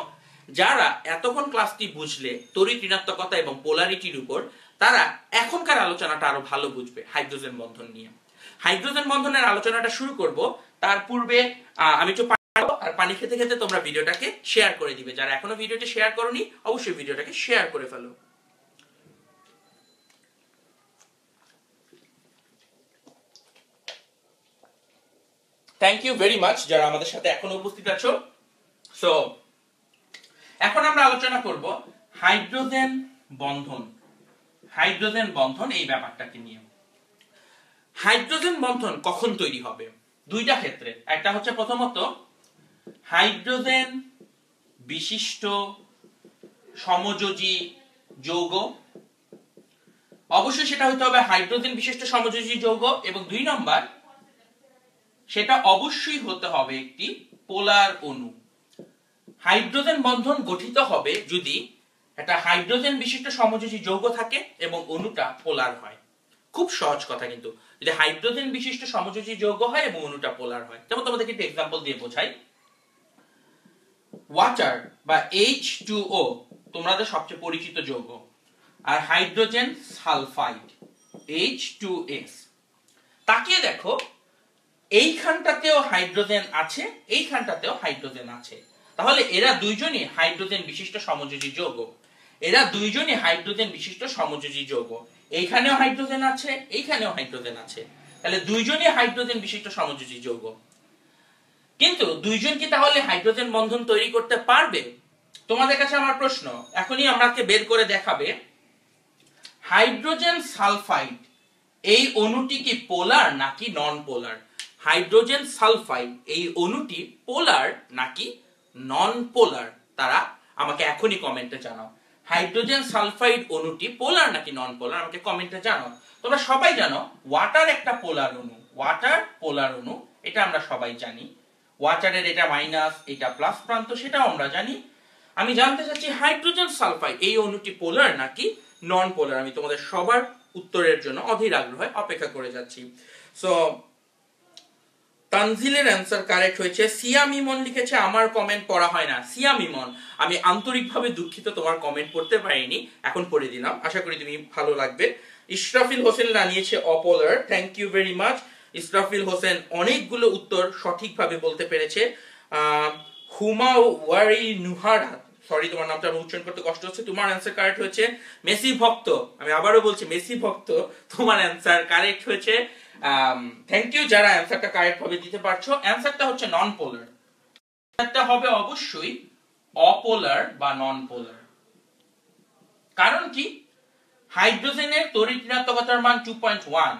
যারা এতক্ষণ ক্লাসটি বুঝলে তড়িৎ ঋণাত্মকতা এবং পোলারিটির উপর, তারা এখনকার আলোচনাটা আরো ভালো বুঝবে হাইড্রোজেন বন্ধন নিয়ে। হাইড্রোজেন বন্ধনের আলোচনাটা শুরু করব, তার পূর্বে আমি একটু আর পানি খেতে খেতে তোমরা ভিডিওটাকে শেয়ার করে দিবে। যারা এখনো ভিডিওটি শেয়ার করনি অবশ্যই ভিডিওটাকে শেয়ার করে ফেলো। থ্যাংক ইউ ভেরি মাচ যারা আমাদের সাথে এখনো উপস্থিত আছো। সো এখন আমরা আলোচনা করব হাইড্রোজেন বন্ধন। হাইড্রোজেন বন্ধন এই ব্যাপারটাকে নিয়ে। হাইড্রোজেন বন্ধন কখন তৈরি হবে? দুইটা ক্ষেত্রে। একটা হচ্ছে প্রথমত হাইড্রোজেন বিশিষ্ট সমযোজী যৌগ, অবশ্যই সেটা হতে হবে হাইড্রোজেন বিশিষ্ট সমযোজী যৌগ, এবং দুই নম্বর সেটা অবশ্যই হতে হবে একটি পোলার অণু। হাইড্রোজেন বন্ধন গঠিত হবে যদি একটা হাইড্রোজেন বিশিষ্ট সমযোজী যৌগ থাকে এবং অণুটা পোলার হয়। খুব সহজ কথা, কিন্তু যদি হাইড্রোজেন বিশিষ্ট সমযোজী যৌগ হয় এবং অণুটা পোলার হয়। যেমন তোমাদেরকে একটা এক্সাম্পল দিয়ে বোঝাই। ওয়াটার বা H2O তোমাদের সবচেয়ে পরিচিত যৌগ, আর হাইড্রোজেন সালফাইড H2S। তাকিয়ে দেখো, এইখানটাতেও হাইড্রোজেন আছে, এইখানটাতেও হাইড্রোজেন আছে, তাহলে এরা দুইজনই হাইড্রোজেন বিশিষ্ট সমযোজী যৌগ। এরা দুইজনই হাইড্রোজেন বিশিষ্ট সমযোজী যৌগ। এইখানেও হাইড্রোজেন আছে, এইখানেও হাইড্রোজেন আছে, তাহলে দুইজনই হাইড্রোজেন বিশিষ্ট সমযোজী যৌগ। কিন্তু দুইজন কি তাহলে হাইড্রোজেন বন্ধন তৈরি করতে পারবে? তোমাদের কাছে আমার প্রশ্ন, এখনই আমাকে বের করে দেখাবে হাইড্রোজেন সালফাইড এই অণুটি কি পোলার নাকি নন পোলার? হাইড্রোজেন সালফাইড এই অণুটি পোলার নাকি নন পোলার? তারা আমাকে এখনই কমেন্টে জানাও। হাইড্রোজেন সালফাইড অণুটি পোলার নাকি নন পোলার আমাকে কমেন্টে জানাও। তোমরা সবাই জানো ওয়াটার একটা পোলার অণু, ওয়াটার পোলার অণু, এটা আমরা সবাই জানি। ওয়াটারের এটা মাইনাস, এটা প্লাস প্রান্ত, সেটাও আমরা জানি। আমি জানতে চাচ্ছি হাইড্রোজেন সালফাইড এই অণুটি পোলার নাকি নন পোলার। আমি তোমাদের সবার উত্তরের জন্য অধীর আগ্রহে অপেক্ষা করে যাচ্ছি। সো তানজিলের অ্যান্সার কারেক্ট হয়েছে। সিয়াম ইমন লিখেছে আমার কমেন্ট পড়া হয় না। সিয়াম ইমন, আমি আন্তরিকভাবে দুঃখিত তোমার কমেন্ট পড়তে পারিনি, এখন পড়ে দিলাম, আশা করি তুমি ভালো লাগবে। ইশরাফিল হোসেন জানিয়েছে apolar, thank you very much. Israfil Hossain অনেকগুলো উত্তর সঠিকভাবে বলতে পেরেছে। হুমা ওয়ারি নুহারা, সরি তোমার নামটা আমি উচ্চারণ করতে কষ্ট হচ্ছে, তোমার অ্যান্সার কারেক্ট হয়েছে। মেসি ভক্ত, আমি আবারও বলছি মেসি ভক্ত, তোমার অ্যান্সার কারেক্ট হয়েছে। থ্যাংক ইউ যারা অ্যান্সারটা কারেক্ট ভাবে দিতে পারছো। অ্যান্সারটা হচ্ছে নন পোলার, অ্যান্সারটা হবে অবশ্যই অপোলার বা নন পোলার। কারণ কি, হাইড্রোজেনের তড়িৎ ঋণাত্মকতার মান 2.1,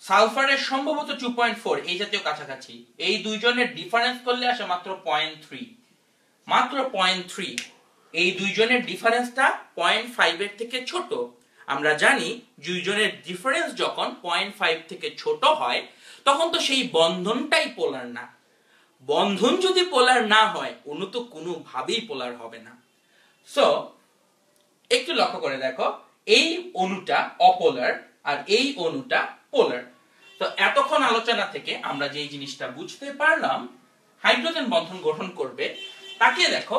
সালফারের সম্ভবত 2.4, এই জাতীয় কাছাকাছি। এই দুইজনের ডিফারেন্স করলে আসে মাত্র 0.3, মাত্র 0.3। এই দুইজনের ডিফারেন্সটা 0.5 এর থেকে ছোট। আমরা জানি দুইজনের ডিফারেন্স যখন 0.5 থেকে ছোট হয় তখন তো সেই বন্ধনটাই পোলার না। বন্ধন যদি পোলার না হয় অণু তো কোনোভাবেই পোলার হবে না। সো একটু লক্ষ্য করে দেখো, এই অণুটা অপোলার আর এই অণুটা পোলার। তো এতক্ষণ আলোচনা থেকে আমরা যে জিনিসটা বুঝতে পারলাম হাইড্রোজেন বন্ধন গঠন করবে, তাকিয়ে দেখো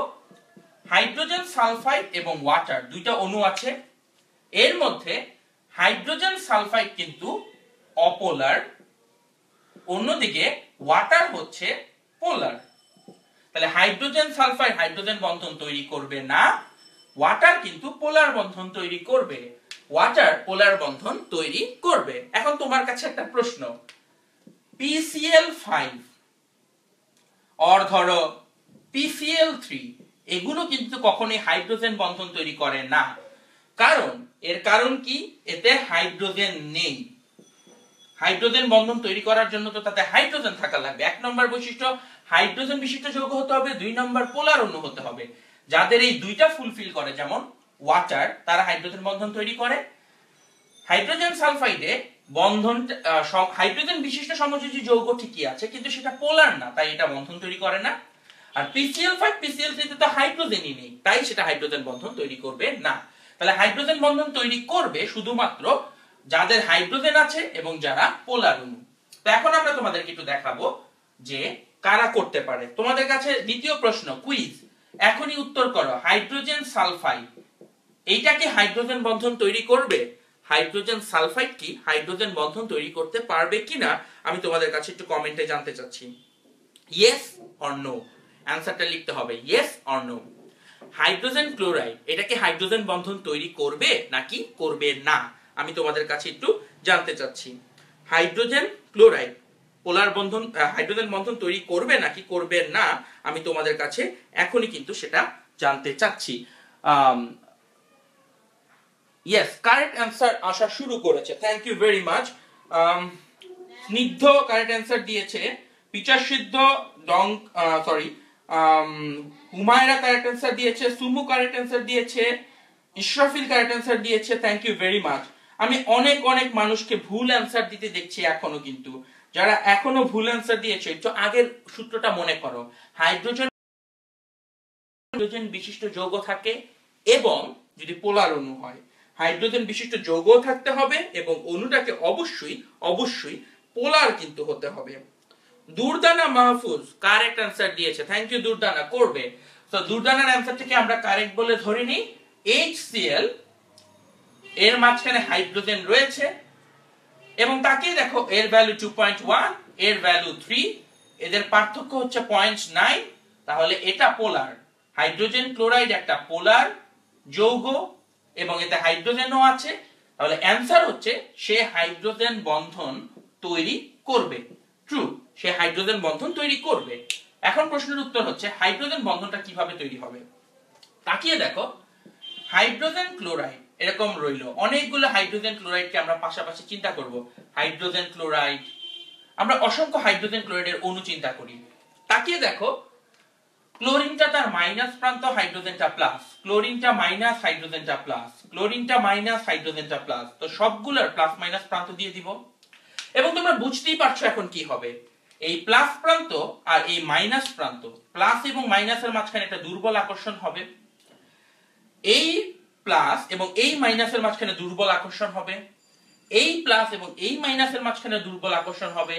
হাইড্রোজেন সালফাইড এবং ওয়াটার দুইটা অণু আছে। এর মধ্যে হাইড্রোজেন সালফাইড কিন্তু অপোলার, অন্যদিকে ওয়াটার হচ্ছে পোলার। তাহলে হাইড্রোজেন সালফাইড হাইড্রোজেন বন্ধন তৈরি করবে না, ওয়াটার কিন্তু পোলার বন্ধন তৈরি করবে। ওয়াটার পোলার বন্ধন তৈরি করবে। এখন তোমার কাছে একটা প্রশ্ন, PCl5 অর ধরো PCl3 এগুলো কিন্তু কখনোই হাইড্রোজেন বন্ধন তৈরি করে না। কারণ এর কারণ কি, এতে হাইড্রোজেন নেই। হাইড্রোজেন বন্ধন তৈরি করার জন্য তো তাতে হাইড্রোজেন থাকা লাগবে। এক নম্বর বৈশিষ্ট্য হাইড্রোজেন বিশিষ্ট যৌগ হতে হবে, দুই নম্বর পোলার অণু হতে হবে। যাদের এই দুইটা ফুলফিল করে, যেমন ওয়াটার, তারা হাইড্রোজেন বন্ধন তৈরি করে। হাইড্রোজেন সালফাইডে বন্ধন হাইড্রোজেন বিশিষ্ট সমযোজী যৌগ ঠিকই আছে, কিন্তু সেটা পোলার না, তাই এটা বন্ধন তৈরি করে না। আর PCl5 PCl3 তে তো হাইড্রোজেনই নেই, তাই সেটা হাইড্রোজেন বন্ধন তৈরি করবে না। তাহলে হাইড্রোজেন বন্ধন তৈরি করবে শুধুমাত্র যাদের হাইড্রোজেন আছে এবং যারা পোলার অণু। তো এখন আমরা তোমাদেরকে একটু দেখাবো যে কারা করতে পারে। তোমাদের কাছে দ্বিতীয় প্রশ্ন, কুইজ, এখনই উত্তর করো, হাইড্রোজেন সালফাইড এইটা কি হাইড্রোজেন বন্ধন তৈরি করবে? হাইড্রোজেন সালফাইড কি হাইড্রোজেন বন্ধন তৈরি করতে পারবে কিনা আমি তোমাদের কাছে একটু কমেন্টে জানতে চাচ্ছি। ইয়েস অর নো, অ্যানসারটা লিখতে হবে yes or no. Hydrogen chloride এটা কি হাইড্রোজেন বন্ধন তৈরি করবে নাকি করবে না আমি তোমাদের কাছে একটু জানতে চাচ্ছি। হাইড্রোজেন ক্লোরাইড পোলার বন্ধন হাইড্রোজেন বন্ধন তৈরি করবে নাকি করবে না আমি তোমাদের কাছে এখনই কিন্তু সেটা জানতে চাচ্ছি। ইয়েস, কারেক্ট অ্যান্সার আসা শুরু করেছে, থ্যাংক ইউ ভেরি মাচ। স্নিগ্ধ কারেক্ট অ্যান্সার দিয়েছে, পিচার সিদ্ধ Dong sorry Humaira correct answer দিয়েছে, সুমু কারেক্ট অ্যান্সার দিয়েছে, ইশরাফিল কারেক্ট অ্যান্সার দিয়েছে, থ্যাংক ইউ ভেরি মাচ। আমি অনেক অনেক মানুষকে ভুল অ্যান্সার দিতে দেখছি এখনো, কিন্তু যারা এখনো ভুল অ্যান্সার দিয়েছে একটু আগের সূত্রটা মনে করো। হাইড্রোজেন বিশিষ্ট যৌগ থাকে এবং যদি পোলার অণু হয়, হাইড্রোজেন বিশিষ্ট যৌগও থাকতে হবে এবং অণুটাকে অবশ্যই অবশ্যই পোলার কিন্তু হতে হবে। দুর্দানা মাহফুজ কারেক্ট অ্যান্সার দিয়েছে, থ্যাংক ইউ দুর্দানা, করবে। তো দুর্দানার অ্যান্সারটাকে আমরা কারেক্ট বলে ধরে নিই। HCl এর মাঝখানে হাইড্রোজেন রয়েছে এবং তাকিয়ে দেখো এর ভ্যালু 2.1, এর ভ্যালু 3, এদের পার্থক্য হচ্ছে 0.9, তাহলে এটা পোলার। হাইড্রোজেন ক্লোরাইড একটা পোলার যৌগ এবং এতে হাইড্রোজেনও আছে, তাহলে অ্যান্সার হচ্ছে সে হাইড্রোজেন বন্ধন তৈরি করবে। ট্রু, সে হাইড্রোজেন বন্ধন তৈরি করবে। এখন প্রশ্নের উত্তর হচ্ছে হাইড্রোজেন বন্ধনটা কিভাবে তৈরি হবে। তাকিয়ে দেখো হাইড্রোজেন ক্লোরাইড এরকম রইলো, অনেকগুলো হাইড্রোজেন ক্লোরাইডকে আমরা পাশাপাশি চিন্তা করব। হাইড্রোজেন ক্লোরাইড, আমরা অসংখ্য হাইড্রোজেন ক্লোরাইডের অণু চিন্তা করি। তাকিয়ে দেখো ক্লোরিনটা তার মাইনাস প্রান্ত, হাইড্রোজেনটা প্লাস, ক্লোরিনটা মাইনাস, হাইড্রোজেনটা প্লাস, ক্লোরিনটা মাইনাস, হাইড্রোজেনটা প্লাস, তো সবগুলোর প্লাস মাইনাস প্রান্ত দিয়ে দিব। এবং তোমরা বুঝতেই পারছো এখন কি হবে, এই প্লাস প্রান্ত আর এই মাইনাস প্রান্ত, প্লাস এবং মাইনাসের মাঝখানে একটা দুর্বল আকর্ষণ হবে। এই প্লাস এবং এই মাইনাসের মাঝখানে দুর্বল আকর্ষণ হবে, এই প্লাস এবং এই মাইনাসের মাঝখানে দুর্বল আকর্ষণ হবে,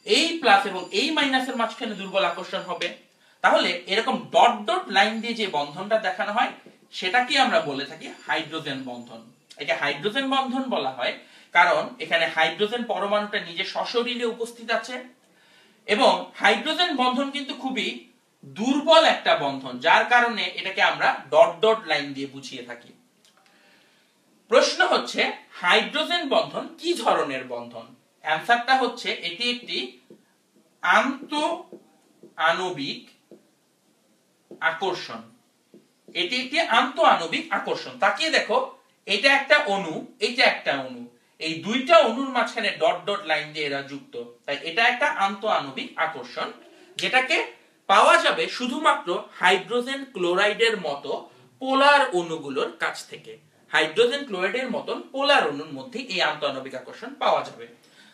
এই প্লাস এবং এই মাইনাসের মাঝখানে দুর্বল আকর্ষণ হবে। তাহলে এরকম ডট ডট লাইন দিয়ে যে বন্ধনটা দেখানো হয় সেটাকে আমরা বলে থাকি হাইড্রোজেন বন্ধন। একে হাইড্রোজেন বন্ধন বলা হয় কারণ এখানে হাইড্রোজেন পরমাণুটা নিজে সশরীরে উপস্থিত আছে এবং হাইড্রোজেন বন্ধন কিন্তু খুবই দুর্বল একটা বন্ধন, যার কারণে এটাকে আমরা ডট ডট লাইন দিয়ে বুঝিয়ে থাকি। প্রশ্ন হচ্ছে হাইড্রোজেন বন্ধন কি ধরনের বন্ধন? অ্যানসারটা হচ্ছে এটি একটি আন্তঃআণবিক আকর্ষণ। এটি একটি আন্তঃআণবিক আকর্ষণ। তাকিয়ে দেখো এটা একটা অণু, এটা একটা অণু, এই দুইটা অণুর মাঝখানে ডট ডট লাইন দিয়ে এরা যুক্ত, তাই এটা একটা আন্তঃআণবিক আকর্ষণ, যেটাকে পাওয়া যাবে শুধুমাত্র হাইড্রোজেন ক্লোরাইডের মতো পোলার অণুগুলোর কাছ থেকে। হাইড্রোজেন ক্লোরাইডের মতন পোলার অণুর মধ্যে এই আন্তঃআণবিক আকর্ষণ পাওয়া যাবে।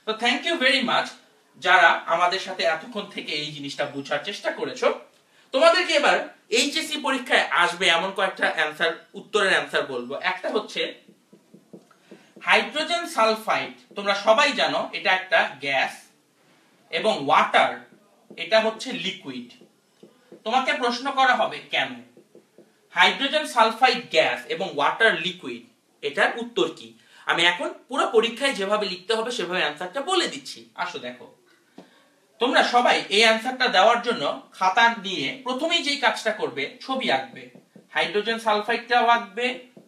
তো থ্যাংক ইউ ভেরি মাচ যারা আমাদের সাথে এতক্ষণ থেকে এই জিনিসটা বোঝার চেষ্টা করেছো। তোমাদেরকে এবার এইচএসসি পরীক্ষায় আসবে এমন কয়েকটা অ্যানসার, উত্তরের অ্যানসার বলবো। একটা হচ্ছে হাইড্রোজেন সালফাইড, তোমরা সবাই জানো এটা একটা গ্যাস এবং ওয়াটার এটা হচ্ছে লিকুইড। তোমাকে প্রশ্ন করা হবে কেন হাইড্রোজেন সালফাইড গ্যাস এবং ওয়াটার লিকুইড, এটার উত্তর কি? আমি এখন পুরো পরীক্ষায় যেভাবে লিখতে হবে সেভাবে অ্যানসারটা বলে দিচ্ছি। আসো দেখো, তোমরা সবাই এই অ্যানসারটা দেওয়ার জন্য খাতা নিয়ে প্রথমেই যেই কাজটা করবে ছবি আঁকবে, হাইড্রোজেন সালফাইডটাও আঁকবে,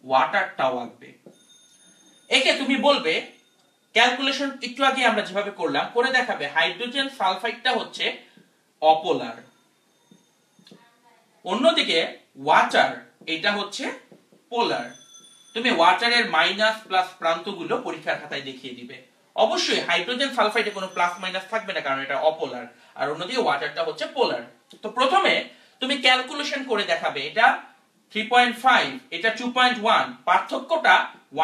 ওয়াটারটাও আঁকবে। একে তুমি বলবে ক্যালকুলেশন একটু আগে আমরা যেভাবে করলাম করে দেখাবে হাইড্রোজেন সালফাইডটা হচ্ছে অপোলার, অন্যদিকে ওয়াটার এটা হচ্ছে পোলার। তুমি ওয়াটারের মাইনাস প্লাস প্রান্তগুলো পরীক্ষার খাতায় দেখিয়ে দিবে। অবশ্যই হাইড্রোজেন সালফাইডে কোনো প্লাস মাইনাস থাকবে না কারণ এটা অপোলার, আর অন্যদিকে ওয়াটারটা হচ্ছে পোলার। তো প্রথমে তুমি ক্যালকুলেশন করে দেখাবে এটা 3.5, এটা 2.1, পার্থক্যটা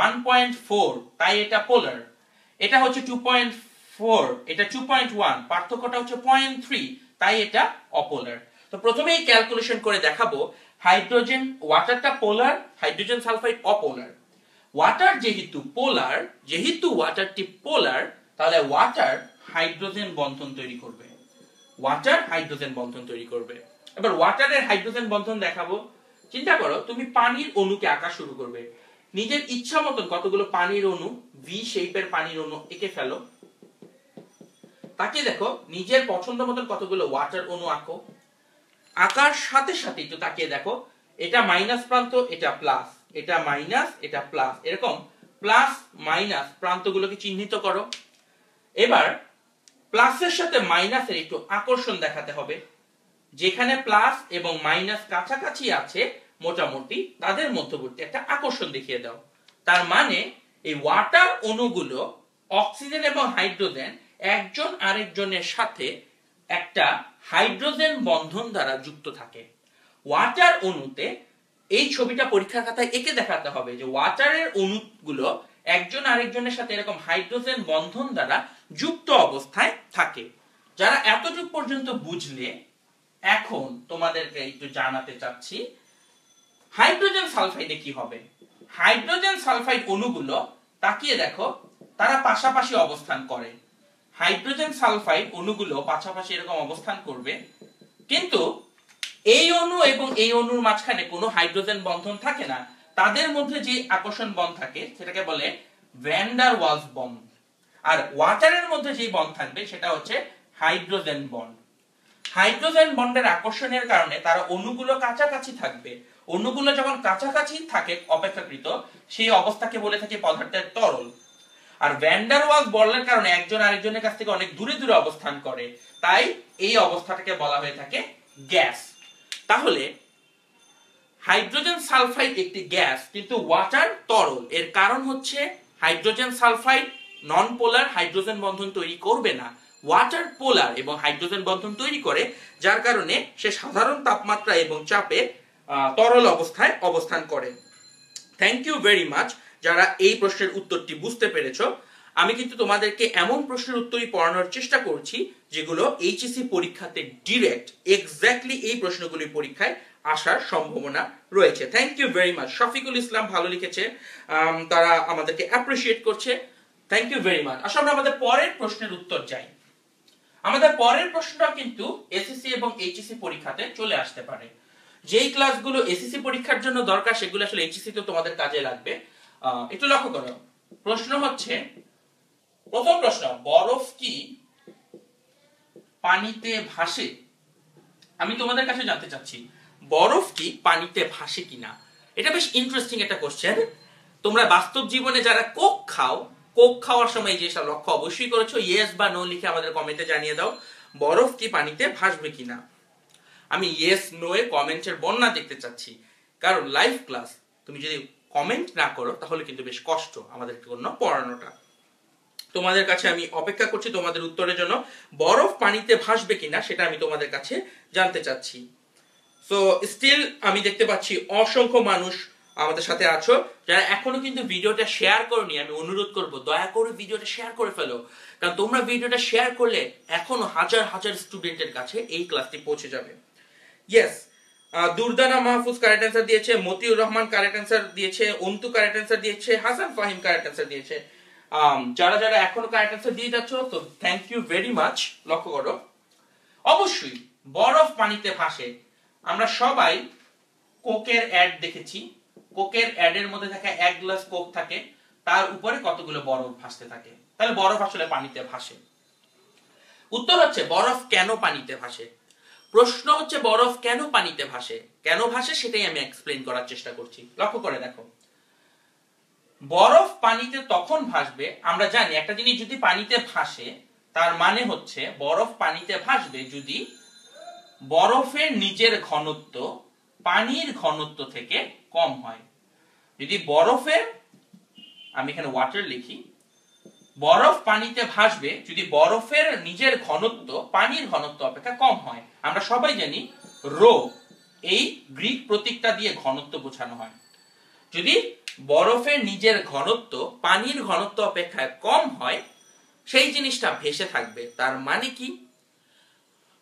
1.4, তাই এটা পোলার। এটা হচ্ছে 2.4, এটা 2.1, পার্থক্যটা হচ্ছে 0.3, তাই এটা অপোলার। তো প্রথমে এই ক্যালকুলেশন করে দেখাবো হাইড্রোজেন, ওয়াটারটা পোলার, হাইড্রোজেন সালফাইড অপোলার। ওয়াটার যেহেতু পোলার, যেহেতু ওয়াটারটি পোলার, তাহলে ওয়াটার হাইড্রোজেন বন্ধন তৈরি করবে, ওয়াটার হাইড্রোজেন বন্ধন তৈরি করবে। এবার ওয়াটারের হাইড্রোজেন বন্ধন দেখাবো। চিন্তা করো, তুমি পানির অণুকে আঁকা শুরু করবে, নিজের ইচ্ছা মতন কতগুলো পানির অণু, ভি শেপের পানির অণু এঁকে ফেলো। তাকে দেখো নিজের পছন্দ মতন কতগুলো ওয়াটার অণু আঁকো। আঁকার সাথে সাথে একটু তাকিয়ে দেখো, এটা মাইনাস প্রান্ত, এটা প্লাস, এটা মাইনাস, এটা প্লাস, এরকম প্লাস মাইনাস প্রান্তগুলোকে চিহ্নিত করো। এবার প্লাসের সাথে মাইনাসের একটু আকর্ষণ দেখাতে হবে। যেখানে প্লাস এবং মাইনাস কাছাকাছি আছে মোটামুটি, তাদের মধ্যবর্তী একটা আকর্ষণ দেখিয়ে দাও। তার মানে এই ওয়াটার অণুগুলো অক্সিজেন এবং হাইড্রোজেন একজন আরেকজনের সাথে একটা হাইড্রোজেন বন্ধন দ্বারা যুক্ত থাকে। ওয়াটার অণুতে এই ছবিটা পরীক্ষার খাতায় এঁকে দেখাতে হবে যে ওয়াটারের অণুগুলো একজন আরেকজনের সাথে এরকম হাইড্রোজেন বন্ধন দ্বারা যুক্ত অবস্থায় থাকে। যারা এতটুকু পর্যন্ত বুঝলে, এখন তোমাদেরকে একটু জানাতে চাচ্ছি হাইড্রোজেন সালফাইডে কি হবে। হাইড্রোজেন সালফাইড অণুগুলো তাকিয়ে দেখো, তারা পাশাপাশি অবস্থান করে। হাইড্রোজেন সালফাইড অণুগুলো পাশাপাশি এরকম অবস্থান করবে, কিন্তু এই অণু এবং এই অণুর মাঝখানে কোনো হাইড্রোজেন বন্ধন থাকে না। তাদের মধ্যে যে আকর্ষণ বন্ধ থাকে সেটাকে বলে ভ্যান ডার ওয়ালস বন্ড। আর ওয়াটারের মধ্যে যে বন্ড থাকবে সেটা হচ্ছে হাইড্রোজেন বন্ড। হাইড্রোজেন বন্ডের আকর্ষণের কারণে তারা অণুগুলো কাছাকাছি থাকবে। অণুগুলো যখন কাছাকাছি থাকে অপেক্ষাকৃত, সেই অবস্থাকে বলে থাকে পদার্থের তরল। আর ভ্যান ডার ওয়ালস বন্ডের কারণে একজন আরেকজনের কাছ থেকে অনেক দূরে দূরে অবস্থান করে, তাই এই অবস্থাটাকে বলা হয়ে থাকে গ্যাস। তাহলে হাইড্রোজেন সালফাইড একটি গ্যাস, কিন্তু ওয়াটার তরল। এর কারণ হচ্ছে হাইড্রোজেন সালফাইড নন পোলার, হাইড্রোজেন বন্ধন তৈরি করবে না। ওয়াটার পোলার এবং হাইড্রোজেন বন্ধন তৈরি করে, যার কারণে সে সাধারণ তাপমাত্রা এবং চাপে তরল অবস্থায় অবস্থান করে। থ্যাংক ইউ ভেরি মাচ যারা এই প্রশ্নের উত্তরটি বুঝতে পেরেছো। আমি কিন্তু তোমাদেরকে এমন প্রশ্নের উত্তরই পড়ানোর চেষ্টা করছি যেগুলো এইচএসসি পরীক্ষাতে ডিরেক্ট এক্স্যাক্টলি এই প্রশ্নগুলি পরীক্ষায় আসার সম্ভাবনা রয়েছে। Thank you very much. Shafiqul Islam ভালো লিখেছে, তারা আমাদেরকে অ্যাপ্রিশিয়েট করছে। Thank you very much. আসলে আমরা আমাদের পরের প্রশ্নের উত্তর যাই। আমাদের পরের প্রশ্নটা কিন্তু এসএসসি এবং এইচএসসি পরীক্ষাতে চলে আসতে পারে। যেই ক্লাসগুলো এসএসসি পরীক্ষার জন্য দরকার সেগুলো আসলে এইচএসসি তে তোমাদের কাজে লাগবে। একটু লক্ষ্য করো, প্রশ্ন হচ্ছে, প্রথম প্রশ্ন, বরফ কি পানিতে ভাসে? আমি তোমাদের কাছে জানতে চাচ্ছি বরফ কি পানিতে ভাসে কিনা। এটা বেশ ইন্টারেস্টিং একটা কোশ্চেন। তোমরা বাস্তব জীবনে যারা কোক খাও, কোক খাওয়ার সময় যে সব লক্ষ্য অবশ্যই করেছো, ইয়েস বা নো লিখে আমাদের কমেন্টে জানিয়ে দাও বরফ কি পানিতে ভাসবে কিনা। আমি ইয়েস নো এর কমেন্টের বন্যা দেখতে চাচ্ছি, কারণ লাইভ ক্লাস তুমি যদি কমেন্ট না করো তাহলে কিন্তু বেশ কষ্ট আমাদের জন্য পড়ানোটা। তোমাদের কাছে আমি অপেক্ষা করছি তোমাদের উত্তরের জন্য। বরফ পানিতে ভাসবে কিনা সেটা আমি তোমাদের কাছে জানতে চাচ্ছি। সো স্টিল আমি দেখতে পাচ্ছি অসংখ্য মানুষ আমাদের সাথে আছো যারা এখনো কিন্তু ভিডিওটা শেয়ার করনি। আমি অনুরোধ করব দয়া করে ভিডিওটা শেয়ার করে ফেলো, কারণ তোমরা ভিডিওটা শেয়ার করলে এখনো হাজার হাজার স্টুডেন্টের কাছে এই ক্লাসটি পৌঁছে যাবে। ইয়েস, দুর্দানা মাহফুজ কারেক্ট অ্যান্সার দিয়েছে, মতিউর রহমান কারেক্ট অ্যান্সার দিয়েছে, অন্তু কারেক্ট অ্যান্সার দিয়েছে, হাসান ফাহিম কারেক্ট অ্যান্সার দিয়েছে। যারা যারা এখনো কারেক্ট অ্যান্সার দিয়ে যাচ্ছ, তো থ্যাংক ইউ ভেরি মাচ। লক্ষ্য করো, অবশ্যই বরফ পানিতে ভাসে। আমরা সবাই কোকের অ্যাড দেখেছি। কোকের অ্যাডের মধ্যে থাকে এক গ্লাস কোক থাকে, তার উপরে কতগুলো বরফ ভাসতে থাকে। তাহলে বরফ আসলে পানিতে ভাসে। উত্তর হচ্ছে বরফ কেন পানিতে ভাসে। প্রশ্ন হচ্ছে বরফ কেন পানিতে ভাসে, কেন ভাসে সেটাই আমি এক্সপ্লেইন করার চেষ্টা করছি। লক্ষ্য করে দেখো, বরফ পানিতে তখন ভাসবে, আমরা জানি একটা জিনিস যদি পানিতে ভাসে তার মানে হচ্ছে বরফ পানিতে ভাসবে যদি বরফের নিজের ঘনত্ব পানির ঘনত্ব থেকে কম হয়। যদি বরফের, আমি এখানে ওয়াটার লিখি, বরফ পানিতে ভাসবে যদি বরফের নিজের ঘনত্ব পানির ঘনত্ব অপেক্ষা কম হয়। আমরা সবাই জানি রো, এই গ্রিক প্রতীকটা দিয়ে ঘনত্ব বোঝানো হয়। যদি বরফের নিজের ঘনত্ব পানির ঘনত্ব অপেক্ষায় কম হয় সেই জিনিসটা ভেসে থাকবে। তার মানে কি?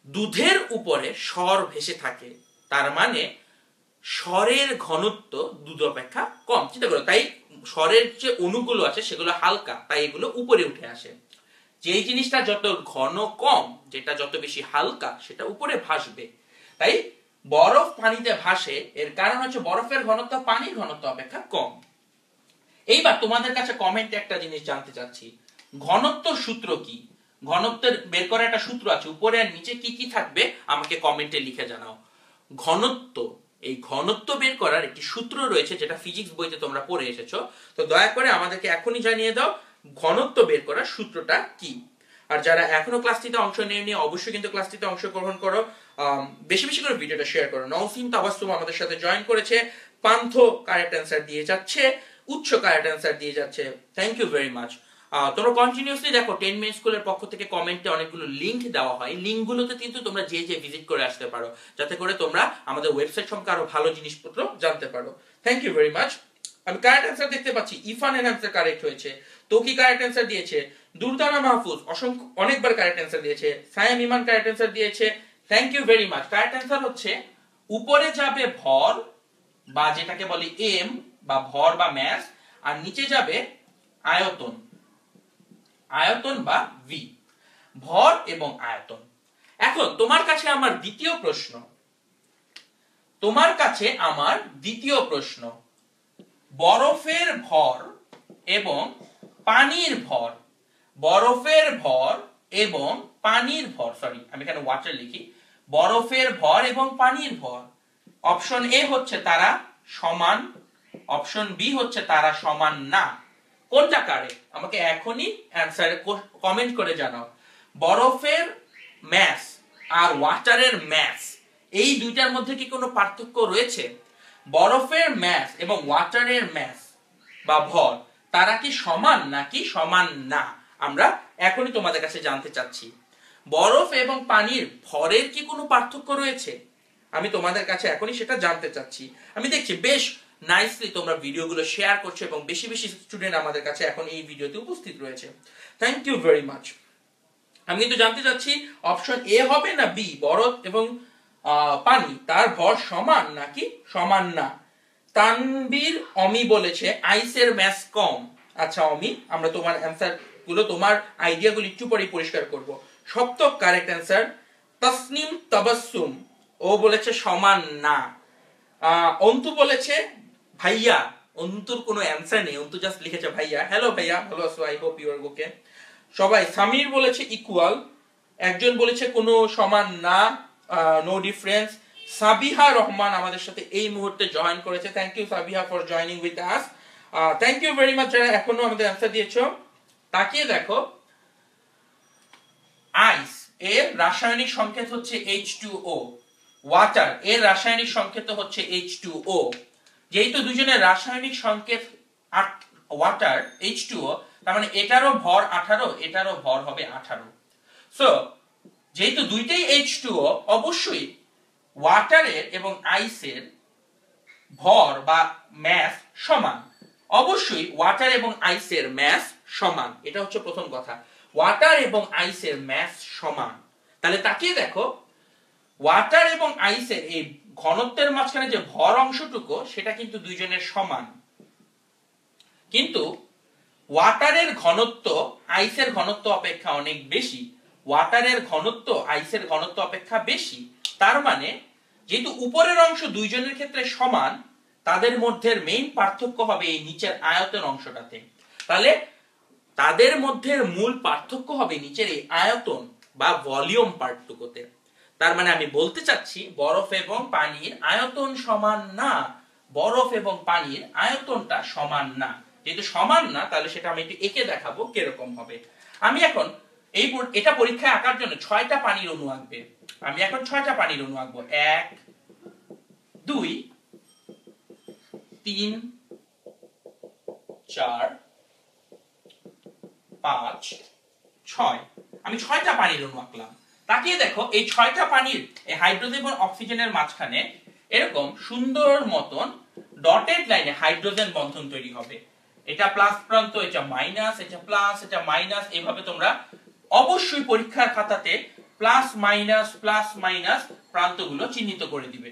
দুধের উপরে স্বর ভেসে থাকে, তার মানে স্বরের ঘনত্ব দুধ অপেক্ষা কম। চিন্তা করো, তাই স্বরের যে অণুগুলো আছে সেগুলো হালকা, তাই এগুলো উপরে উঠে আসে। যেই জিনিসটা যত ঘন কম, যেটা যত বেশি হালকা, সেটা উপরে ভাসবে। তাই বরফ পানিতে ভাসে, এর কারণ হচ্ছে বরফের ঘনত্ব পানির ঘনত্ব অপেক্ষা কম। এইবার তোমাদের কাছে কমেন্টে একটা জিনিস জানতে চাচ্ছি, ঘনত্ব সূত্র কি? ঘনত্বের বের করার একটা সূত্র আছে, উপরে আর নিচে কি কি থাকবে আমাকে কমেন্টে লিখে জানাও। ঘনত্ব, এই ঘনত্ব বের করার একটি সূত্র রয়েছে যেটা ফিজিক্স বইতে তোমরা পড়ে এসেছো, তো দয়া করে আমাদেরকে এখনই জানিয়ে দাও ঘনত্ব বের করার সূত্রটা কি। আর যারা এখনো ক্লাসটিতে অংশ নেয়নি অবশ্যই কিন্তু ক্লাসটিতে অংশগ্রহণ করো, বেশি বেশি করে ভিডিওটা শেয়ার করো। নওসিন তাবাসসুম আমাদের সাথে জয়েন করেছে, পান্থ কারেক্ট অ্যান্সার দিয়ে যাচ্ছে, উচ্চ কারেক্ট অ্যান্সার দিয়ে যাচ্ছে। Thank you very much. তোমরা কন্টিনিউসলি দেখো 10 মিনিট স্কুলের পক্ষ থেকে কমেন্টে অনেকগুলো লিংক দেওয়া হয়, লিংকগুলোতে কিন্তু তোমরা যে যে ভিজিট করে আসতে পারো, যাতে করে তোমরা আমাদের ওয়েবসাইট সম্পর্কে আরো ভালো জিনিসপত্র জানতে পারো। Thank you very much. আমি কারেক্ট অ্যান্সার দেখতে পাচ্ছি, ইরফানের অ্যান্সার কারেক্ট হয়েছে, তোকি কারেক্ট অ্যান্সার দিয়েছে, দুর্দানা মাহফুজ অনেকবার কারেক্ট অ্যান্সার দিয়েছে, সায়াম ইমান কারেক্ট অ্যান্সার দিয়েছে। Thank you very much. Correct answer হচ্ছে উপরে যাবে ভর বা যেটাকে বলি এম বা ভর বা ম্যাস, আর নিচে যাবে আয়তন, আয়তন বা ভি। ভর এবং আয়তন। এখন তোমার কাছে আমার দ্বিতীয় প্রশ্ন, বরফের ভর এবং পানির ভর, বরফের ভর এবং পানির ভর, সরি আমি এখানে ওয়াটার লিখি, বরফের ভর এবং পানির ভর। অপশন এ হচ্ছে তারা সমান, অপশন বি হচ্ছে তারা সমান না। কোনটা কারেক্ট আমাকে এখনই অ্যানসার কমেন্ট করে জানাও। বরফের ম্যাস আর ওয়াটারের ম্যাস, এই দুইটার মধ্যে কি কোনো পার্থক্য রয়েছে? বরফের ম্যাস এবং ওয়াটারের ম্যাস বা ভর, তারা কি সমান নাকি সমান না? আমরা এখনই তোমাদের কাছে জানতে চাচ্ছি। বরফ এবং পানির ভরের কি কোনো পার্থক্য রয়েছে? আমি তোমাদের কাছে এখনই সেটা জানতে চাচ্ছি। আমি দেখছি বেশ নাইসলি তোমরা ভিডিওগুলো শেয়ার করছো এবং বেশি বেশি স্টুডেন্ট আমাদের কাছে এখন এই ভিডিওতে উপস্থিত রয়েছে। Thank you very much. আমি কিন্তু জানতে চাচ্ছি অপশন এ হবে না বি, বরফ এবং পানি তার ভর সমান নাকি সমান না। তানবীর অমি বলেছে আইসের ম্যাস কম। আচ্ছা অমি, আমরা তোমার অ্যানসার গুলো, তোমার আইডিয়াগুলো একটু পরেই পরিষ্কার করব। Saptak correct answer. তাসনিম তাবাসসুম ও বলেছে সমান না। অন্তু বলেছে ভাইয়া, অন্তুর কোনো অ্যানসার নেই, অন্তু জাস্ট লিখেছে ভাইয়া। হ্যালো ভাইয়া, ভালো আছো? আই হোপ ইউ আর ওকে। সবাই, সামির বলেছে ইকুয়াল, একজন বলেছে কোনো সমান না, নো ডিফারেন্স। সাবিহা রহমান আমাদের সাথে এই মুহূর্তে জয়েন করেছে। Thank you Sabiha for joining with us. Thank you very much যারা এখনো আমাদের অ্যানসার দিয়েছো। তাকিয়ে দেখো, আইস এর রাসায়নিক সংকেত হচ্ছে H2O, ওয়াটার এর রাসায়নিক সংকেত হচ্ছে H2O। যেহেতু দুজনের রাসায়নিক সংকেত ওয়াটার H2O, তার মানে এটারও ভর 18, এটারও ভর হবে 18। সো যেহেতু দুইটাই H2O, অবশ্যই ওয়াটারের এবং আইসের ভর বা ম্যাস সমান। অবশ্যই ওয়াটার এবং আইসের ম্যাস সমান, এটা হচ্ছে প্রথম কথা। ওয়াটার এবং আইসের ম্যাস সমান। তাহলে তাকিয়ে দেখো, ওয়াটার এবং আইসের এই ঘনত্বের মাঝখানে যে ভর অংশটুকু, সেটা কিন্তু দুইজনের সমান। কিন্তু ওয়াটারের ঘনত্ব আইসের ঘনত্ব অপেক্ষা অনেক বেশি, ওয়াটারের ঘনত্ব আইসের ঘনত্ব অপেক্ষা বেশি। তার মানে যেহেতু উপরের অংশ দুইজনের ক্ষেত্রে সমান, তাদের মধ্যে মেইন পার্থক্য হবে এই নিচের আয়তন অংশটাতে। তাহলে তাদের মধ্যে মূল পার্থক্য হবে নিচের এই আয়তন বা ভলিউম পার্টটুকুতে। তার মানে আমি বলতে চাচ্ছি বরফ এবং পানির আয়তন সমান না, বরফ এবং পানির আয়তনটা সমান না। যেহেতু সমান না, তাহলে সেটা আমি একটু এঁকে দেখাবো কিরকম হবে। আমি এখন এটা পরীক্ষায় আঁকার জন্য 6টা পানির অণু আঁকবে। আমি এখন 6টা পানির অণু আঁকবো। 1 2 3 4 5 6। আমি 6টা পানির অণু আঁকলাম। তাকিয়ে দেখো, এই 6টা পানির এই হাইড্রোজেন এবং অক্সিজেনের মাঝখানে এরকম সুন্দর মতন ডটেড লাইনে হাইড্রোজেন বন্ধন তৈরি হবে। এটা প্লাস প্রান্ত, এটা মাইনাস, এটা প্লাস, এটা মাইনাস, এইভাবে তোমরা অবশ্যই পরীক্ষার খাতাতে প্লাস মাইনাস প্রান্তগুলো চিহ্নিত করে দিবে।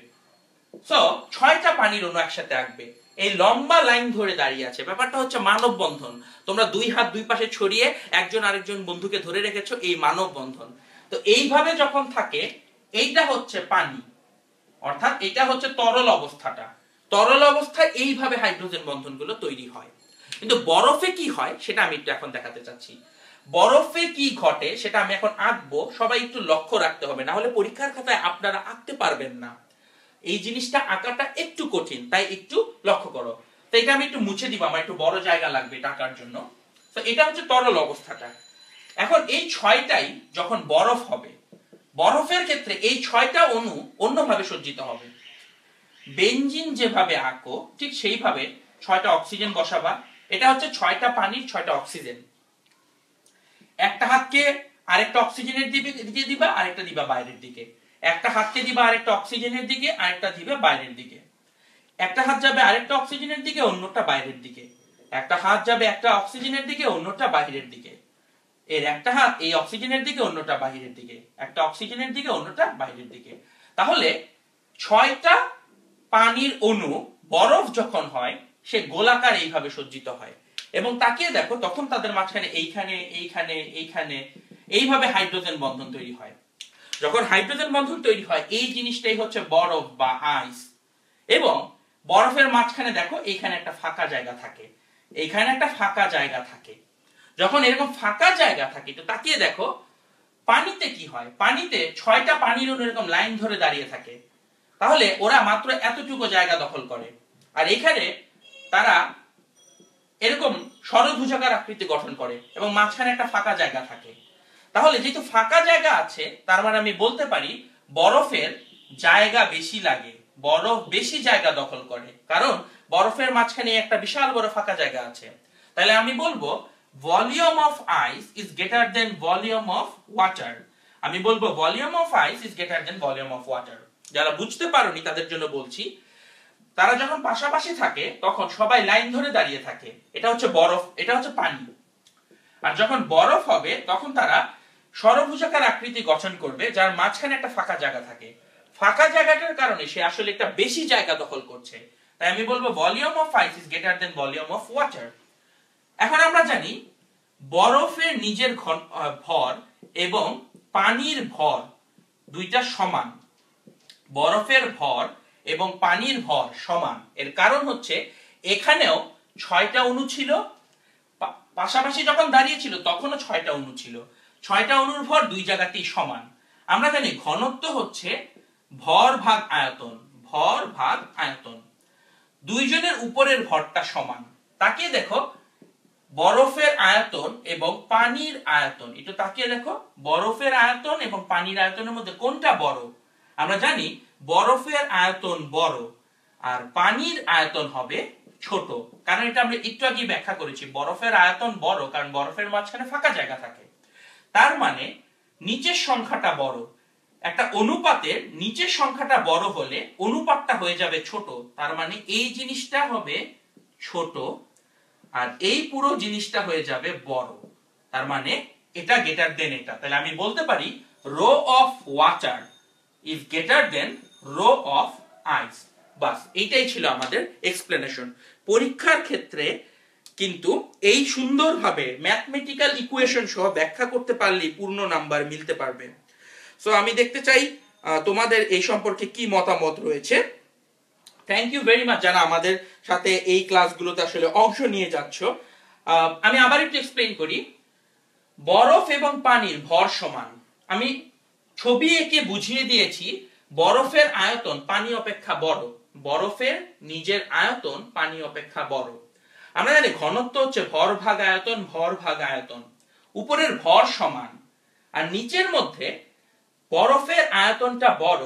সো 6টা পানির অণু একসাথে আঁকবে, এই লম্বা লাইন ধরে দাঁড়িয়ে আছে। ব্যাপারটা হচ্ছে মানব বন্ধন। তোমরা দুই হাত দুই পাশে ছড়িয়ে একজন আরেকজন বন্ধুকে ধরে রেখেছো, এই মানব বন্ধন। তো এইভাবে যখন থাকে, এইটা হচ্ছে পানি, অর্থাৎ এটা হচ্ছে তরল অবস্থাটা। তরল অবস্থায় এইভাবে হাইড্রোজেন বন্ধনগুলো তৈরি হয়। কিন্তু বরফে কি হয় সেটা আমি একটু এখন দেখাতে চাচ্ছি। বরফে কি ঘটে সেটা আমি এখন আঁকবো, সবাই একটু লক্ষ্য রাখতে হবে, না হলে পরীক্ষার খাতায় আপনারা আঁকতে পারবেন না। এই জিনিসটা আঁকাটা একটু কঠিন, তাই একটু লক্ষ্য করো। তো এটা আমি একটু মুছে দিব, আমার একটু বড় জায়গা লাগবে এটা আঁকার জন্য। তো এটা হচ্ছে তরল অবস্থাটা। এখন এই 6টাই যখন বরফ হবে, বরফের ক্ষেত্রে এই 6টা অণু অন্যভাবে সজ্জিত হবে। বেনজিন যেভাবে আঁকো ঠিক সেইভাবে 6টা অক্সিজেন বসাবা। এটা হচ্ছে 6টা পানির 6টা অক্সিজেন। একটা হাতকে আরেকটা অক্সিজেনের দিকে দিবা, আরেকটা দিবা বাইরের দিকে। একটা হাতকে দিবা আরেকটা অক্সিজেনের দিকে, আরেকটা দিবা বাইরের দিকে। একটা হাত যাবে আরেকটা অক্সিজেনের দিকে, অন্যটা বাইরের দিকে। একটা হাত যাবে একটা অক্সিজেনের দিকে, অন্যটা বাইরের দিকে। এর একটা হাত এই অক্সিজেনের দিকে, অন্যটা বাইরের দিকে। একটা অক্সিজেনের দিকে, অন্যটা বাইরের দিকে। তাহলে 6টা পানির অণু বরফ যখন হয়, সে গোলাকার এইভাবে সজ্জিত হয়। এবং তাকিয়ে দেখো, তখন তাদের মাঝখানে এইখানে এইভাবে হাইড্রোজেন বন্ধন তৈরি হয়। যখন হাইড্রোজেন বন্ধন তৈরি হয়, এই জিনিসটাই হচ্ছে বরফ বা আইস। এবং বরফের মাঝখানে দেখো এইখানে একটা ফাঁকা জায়গা থাকে, এইখানে একটা ফাঁকা জায়গা থাকে। যখন এরকম ফাঁকা জায়গা থাকে, তো তাকিয়ে দেখো পানিতে কি হয়। পানিতে 6টা পানির অণু এরকম লাইন ধরে দাঁড়িয়ে থাকে। তাহলে ওরা মাত্র এতটুকু জায়গা দখল করে, আর এখানে তারা এরকম ষড়ভুজাকার আকৃতি গঠন করে এবং মাঝখানে একটা ফাঁকা জায়গা থাকে। তাহলে যেহেতু ফাঁকা জায়গা আছে, তার মানে আমি বলতে পারি বরফের জায়গা বেশি লাগে, বরফ বেশি জায়গা দখল করে, কারণ বরফের মাঝখানে একটা বিশাল বড় ফাঁকা জায়গা আছে। তাহলে আমি বলবো volume of ice is greater than volume of water. আমি বলবো volume of ice is greater than volume of water. যারা বুঝতে পারোনি তাদের জন্য বলছি, তারা যখন পাশাপাশি থাকে তখন সবাই লাইন ধরে দাঁড়িয়ে থাকে। এটা হচ্ছে বরফ, এটা হচ্ছে পানি। আর যখন বরফ হবে তখন তারা ষড়ভুজাকার আকৃতি গঠন করবে, যার মাঝখানে একটা ফাঁকা জায়গা থাকে। ফাঁকা জায়গাটার কারণে সে আসলে একটা বেশি জায়গা দখল করছে। তাই আমি বলবো volume of ice is greater than volume of water. এখন আমরা জানি বরফের নিজের ভর এবং পানির ভর দুইটা সমান। বরফের ভর এবং পানির ভর সমান। এর কারণ হচ্ছে এখানেও 6টা অণু ছিল, পাশাপাশি যখন দাঁড়িয়ে ছিল তখনও 6টা অণু ছিল। 6টা অণুর ভর দুই জায়গাতেই সমান। আমরা জানি ঘনত্ব হচ্ছে ভর ভাগ আয়তন, ভর ভাগ আয়তন। দুইজনের উপরের ভরটা সমান। তাকিয়ে দেখো বরফের আয়তন এবং পানির আয়তন, একটু তাকিয়ে দেখো বরফের আয়তন এবং পানির আয়তনের মধ্যে কোনটা বড়। আমরা জানি বরফের আয়তন বড় আর পানির আয়তন হবে ছোট, কারণ এটা আমরা একটু আগে ব্যাখ্যা করেছি। বরফের আয়তন বড় কারণ বরফের মাঝখানে ফাঁকা জায়গা থাকে। তার মানে নিচের সংখ্যাটা বড়। একটা অনুপাতের নিচের সংখ্যাটা বড় হলে অনুপাতটা হয়ে যাবে ছোট। তার মানে এই জিনিসটা হবে ছোট আর এই পুরো জিনিসটা হয়ে যাবে বড়। তার মানে এটা গ্রেটার দেন এটা। তাহলে আমি বলতে পারি rho of water is greater than rho of ice. বাস, এইটাই ছিল আমাদের এক্সপ্লেনেশন। পরীক্ষার ক্ষেত্রে কিন্তু এই সুন্দরভাবে ম্যাথমেটিক্যাল ইকুয়েশন সহ ব্যাখ্যা করতে পারলেই পূর্ণ নাম্বার মিলতে পারবে। সো আমি দেখতে চাই তোমাদের এই সম্পর্কে কি মতামত রয়েছে। থ্যাংক ইউ ভেরি মাচ যারা আমাদের সাথে এই ক্লাসগুলোতে আসলে অংশ নিয়ে যাচ্ছ। আমি আবার একটু এক্সপ্লেইন করি। বরফ এবং পানির ভর সমান। আমি ছবি এঁকে বুঝিয়ে দিয়েছি বরফের আয়তন পানি অপেক্ষা বড়, বরফের নিজের আয়তন পানি অপেক্ষা বড়। আমরা জানি ঘনত্ব হচ্ছে ভর ভাগ আয়তন, ভর ভাগ আয়তন। উপরের ভর সমান আর নিচের মধ্যে বরফের আয়তনটা বড়,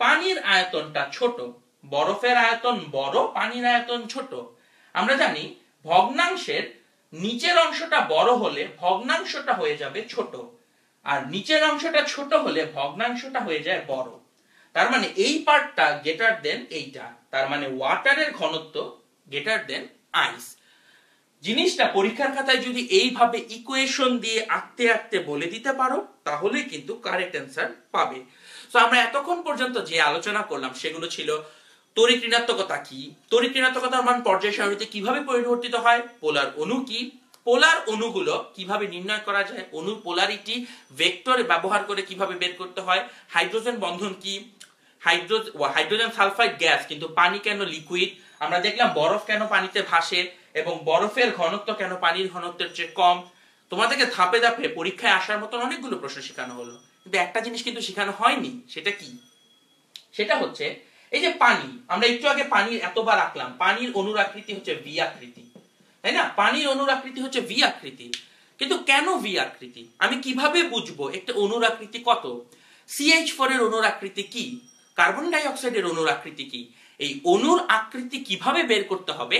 পানির আয়তনটা ছোট। বরফের আয়তন বড়, পানির আয়তন ছোট। আমরা জানি ভগ্নাংশের নিচের অংশটা বড় হলে ভগ্নাংশটা হয়ে যাবে ছোট, আর নিচের অংশটা ছোট হলে ভগ্নাংশটা হয়ে যায় বড়। তার মানে এই পার্টটা গ্রেটার দেন এইটা, তার মানে ওয়াটারের ঘনত্ব গ্রেটার দেন আইস। জিনিসটা পরীক্ষার খাতায় যদি এইভাবে ইকুয়েশন দিয়ে আঁকতে আঁকতে বলে দিতে পারো তাহলে কিন্তু কারেক্ট অ্যান্সার পাবে। তো আমরা এতক্ষণ পর্যন্ত যে আলোচনা করলাম সেগুলো ছিল তড়িৎ ঋণাত্মকতা কি, তড়িৎ ঋণাত্মকতার মান পর্যায় সারণীতে কিভাবে পরিবর্তিত হয়, পোলার অণু কি, পোলার অণুগুলো কিভাবে নির্ণয় করা যায়, অণুর পোলারিটি ভেক্টর ব্যবহার করে কিভাবে বের করতে হয়, হাইড্রোজেন বন্ধন কি, হাইড্রোজেন সালফাইড গ্যাস কিন্তু পানি কেন লিকুইড, আমরা দেখলাম বরফ কেন পানিতে ভাসে এবং বরফের ঘনত্ব কেন পানির ঘনত্বের চেয়ে কম। তোমাদেরকে ধাপে ধাপে পরীক্ষায় আসার মতন অনেকগুলো প্রশ্ন শেখানো হলো, কিন্তু একটা জিনিস কিন্তু শেখানো হয়নি। সেটা কি? সেটা হচ্ছে এই যে পানি, আমরা একটু আগে পানির এতবার আঁকলাম, পানির অণুর আকৃতি হচ্ছে ভি আকৃতি, তাই না? পানির অণুর আকৃতি হচ্ছে ভি আকৃতি, কিন্তু কেন ভি আকৃতি? আমি কিভাবে বুঝবো একটা অণুর আকৃতি কত? CH4 এর অণুর আকৃতি কি? কার্বন ডাই অক্সাইডের অণুর আকৃতি কি? এই অণুর আকৃতি কিভাবে বের করতে হবে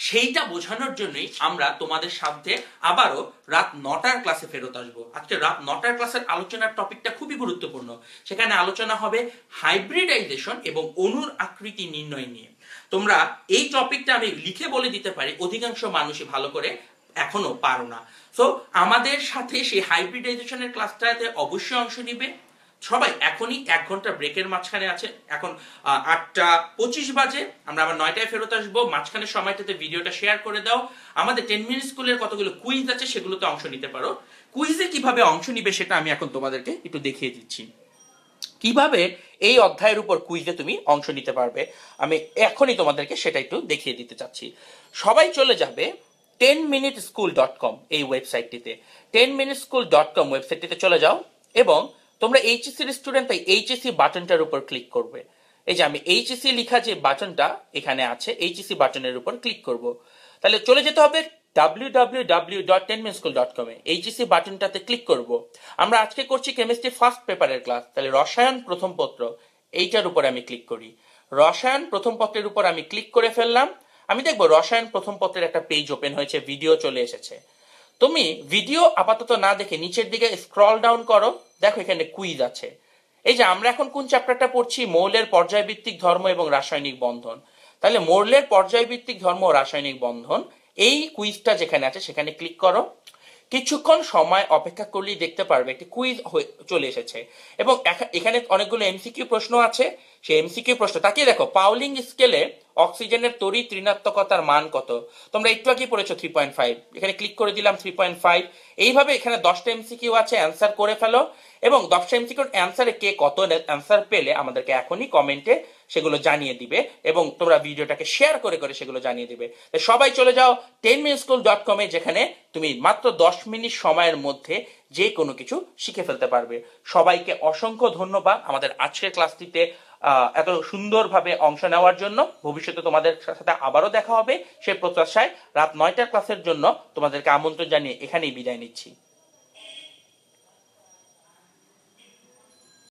সেইটা বোঝানোর জন্যই আমরা তোমাদের সাথে আবারও রাত 9টার ক্লাসে ফেরত আসবো। আজকে রাত 9টার ক্লাসের আলোচনার টপিকটা খুবই গুরুত্বপূর্ণ। সেখানে আলোচনা হবে হাইব্রিডাইজেশন এবং অণুর আকৃতি নির্ণয় নিয়ে। তোমরা এই টপিকটা আমি লিখে বলে দিতে পারি, অধিকাংশ মানুষই ভালো করে এখনো পারো না। সো আমাদের সাথে সেই হাইব্রিডাইজেশনের ক্লাসটাতে অবশ্যই অংশ নিবে সবাই। এখনই 1 ঘন্টা ব্রেকের মাঝখানে আছে, এখন 8:25 বাজে, আমরা আবার 9টায় ফেরত আসবো। মাঝখানে সময়টাতে ভিডিওটা শেয়ার করে দাও। আমাদের 10 মিনিট স্কুলের কতগুলো কুইজ আছে সেগুলোতে অংশ নিতে পারো। কুইজে কিভাবে অংশ নিবে সেটা আমি এখন তোমাদেরকে একটু দেখিয়ে দিচ্ছি, কিভাবে এই অধ্যায়ের উপর কুইজে তুমি অংশ নিতে পারবে। আমি এখনই তোমাদেরকে সেটা একটু দেখিয়ে দিতে চাচ্ছি। সবাই চলে যাবে 10minuteschool.com এই ওয়েবসাইটটিতে, 10minuteschool.com ওয়েবসাইটটিতে চলে যাও এবং তোমরা এইচএসসি এর স্টুডেন্ট, তাই এইচএসসি বাটনটার উপর ক্লিক করবে। এই যে আমি এইচএসসি লেখা যে বাটনটা এখানে আছে, এইচএসসি বাটনের উপর ক্লিক করব। তাহলে চলে যেতে হবে www.10minuteschool.com এ, এইচএসসি বাটনটাতে ক্লিক করব। আমরা আজকে করছি কেমিস্ট্রি ফার্স্ট পেপারের ক্লাস, তাহলে রসায়ন প্রথম পত্র এইটার উপর আমি ক্লিক করি। রসায়ন প্রথম পত্রের উপর আমি ক্লিক করে ফেললাম। আমি দেখবো রসায়ন প্রথম পত্রের একটা পেজ ওপেন হয়েছে, ভিডিও চলে এসেছে। তুমি ভিডিও আপাতত না দেখে নিচের দিকে স্ক্রল ডাউন করো, দেখো এখানে কুইজ আছে। এই যে আমরা এখন কোন চ্যাপ্টারটা পড়ছি, মৌলের পর্যায়ভিত্তিক ধর্ম এবং রাসায়নিক বন্ধন। তাহলে মৌলের পর্যায়ভিত্তিক ধর্ম ও রাসায়নিক বন্ধন এই কুইজটা যেখানে আছে সেখানে ক্লিক করো। কিছুক্ষণ সময় অপেক্ষা করলেই দেখতে পারবে একটি কুইজ চলে এসেছে এবং এখানে অনেকগুলো এমসিকিউ প্রশ্ন আছে। সেই এমসিকিউ প্রশ্ন তাকিয়ে দেখো, পাউলিং স্কেলে অক্সিজেনের তড়িৎ ঋণাত্মকতার মান কত? তোমরা একটু আগে পড়েছো 3.5, এখানে ক্লিক করে দিলাম 3.5। এইভাবে এখানে 10টা এমসিকিউ আছে, অ্যান্সার করে ফেলো এবং 10টা এমসিকিউর অ্যান্সারে কে কত অ্যান্সার পেলে আমাদেরকে এখনই কমেন্টে সেগুলো জানিয়ে দিবে এবং তোমরা ভিডিওটাকে শেয়ার করে করে সেগুলো জানিয়ে দিবে। সবাই চলে যাও 10minuteschool.com এ, যেখানে তুমি মাত্র 10 মিনিট সময়ের মধ্যে যে কোনো কিছু শিখে ফেলতে পারবে। সবাইকে অসংখ্য ধন্যবাদ আমাদের আজকের ক্লাসটিতে এত সুন্দরভাবে অংশ নেওয়ার জন্য। ভবিষ্যতে তোমাদের সাথে আবারও দেখা হবে সেই প্রত্যাশায় রাত 9টার ক্লাসের জন্য তোমাদেরকে আমন্ত্রণ জানিয়ে এখানেই বিদায় নিচ্ছি।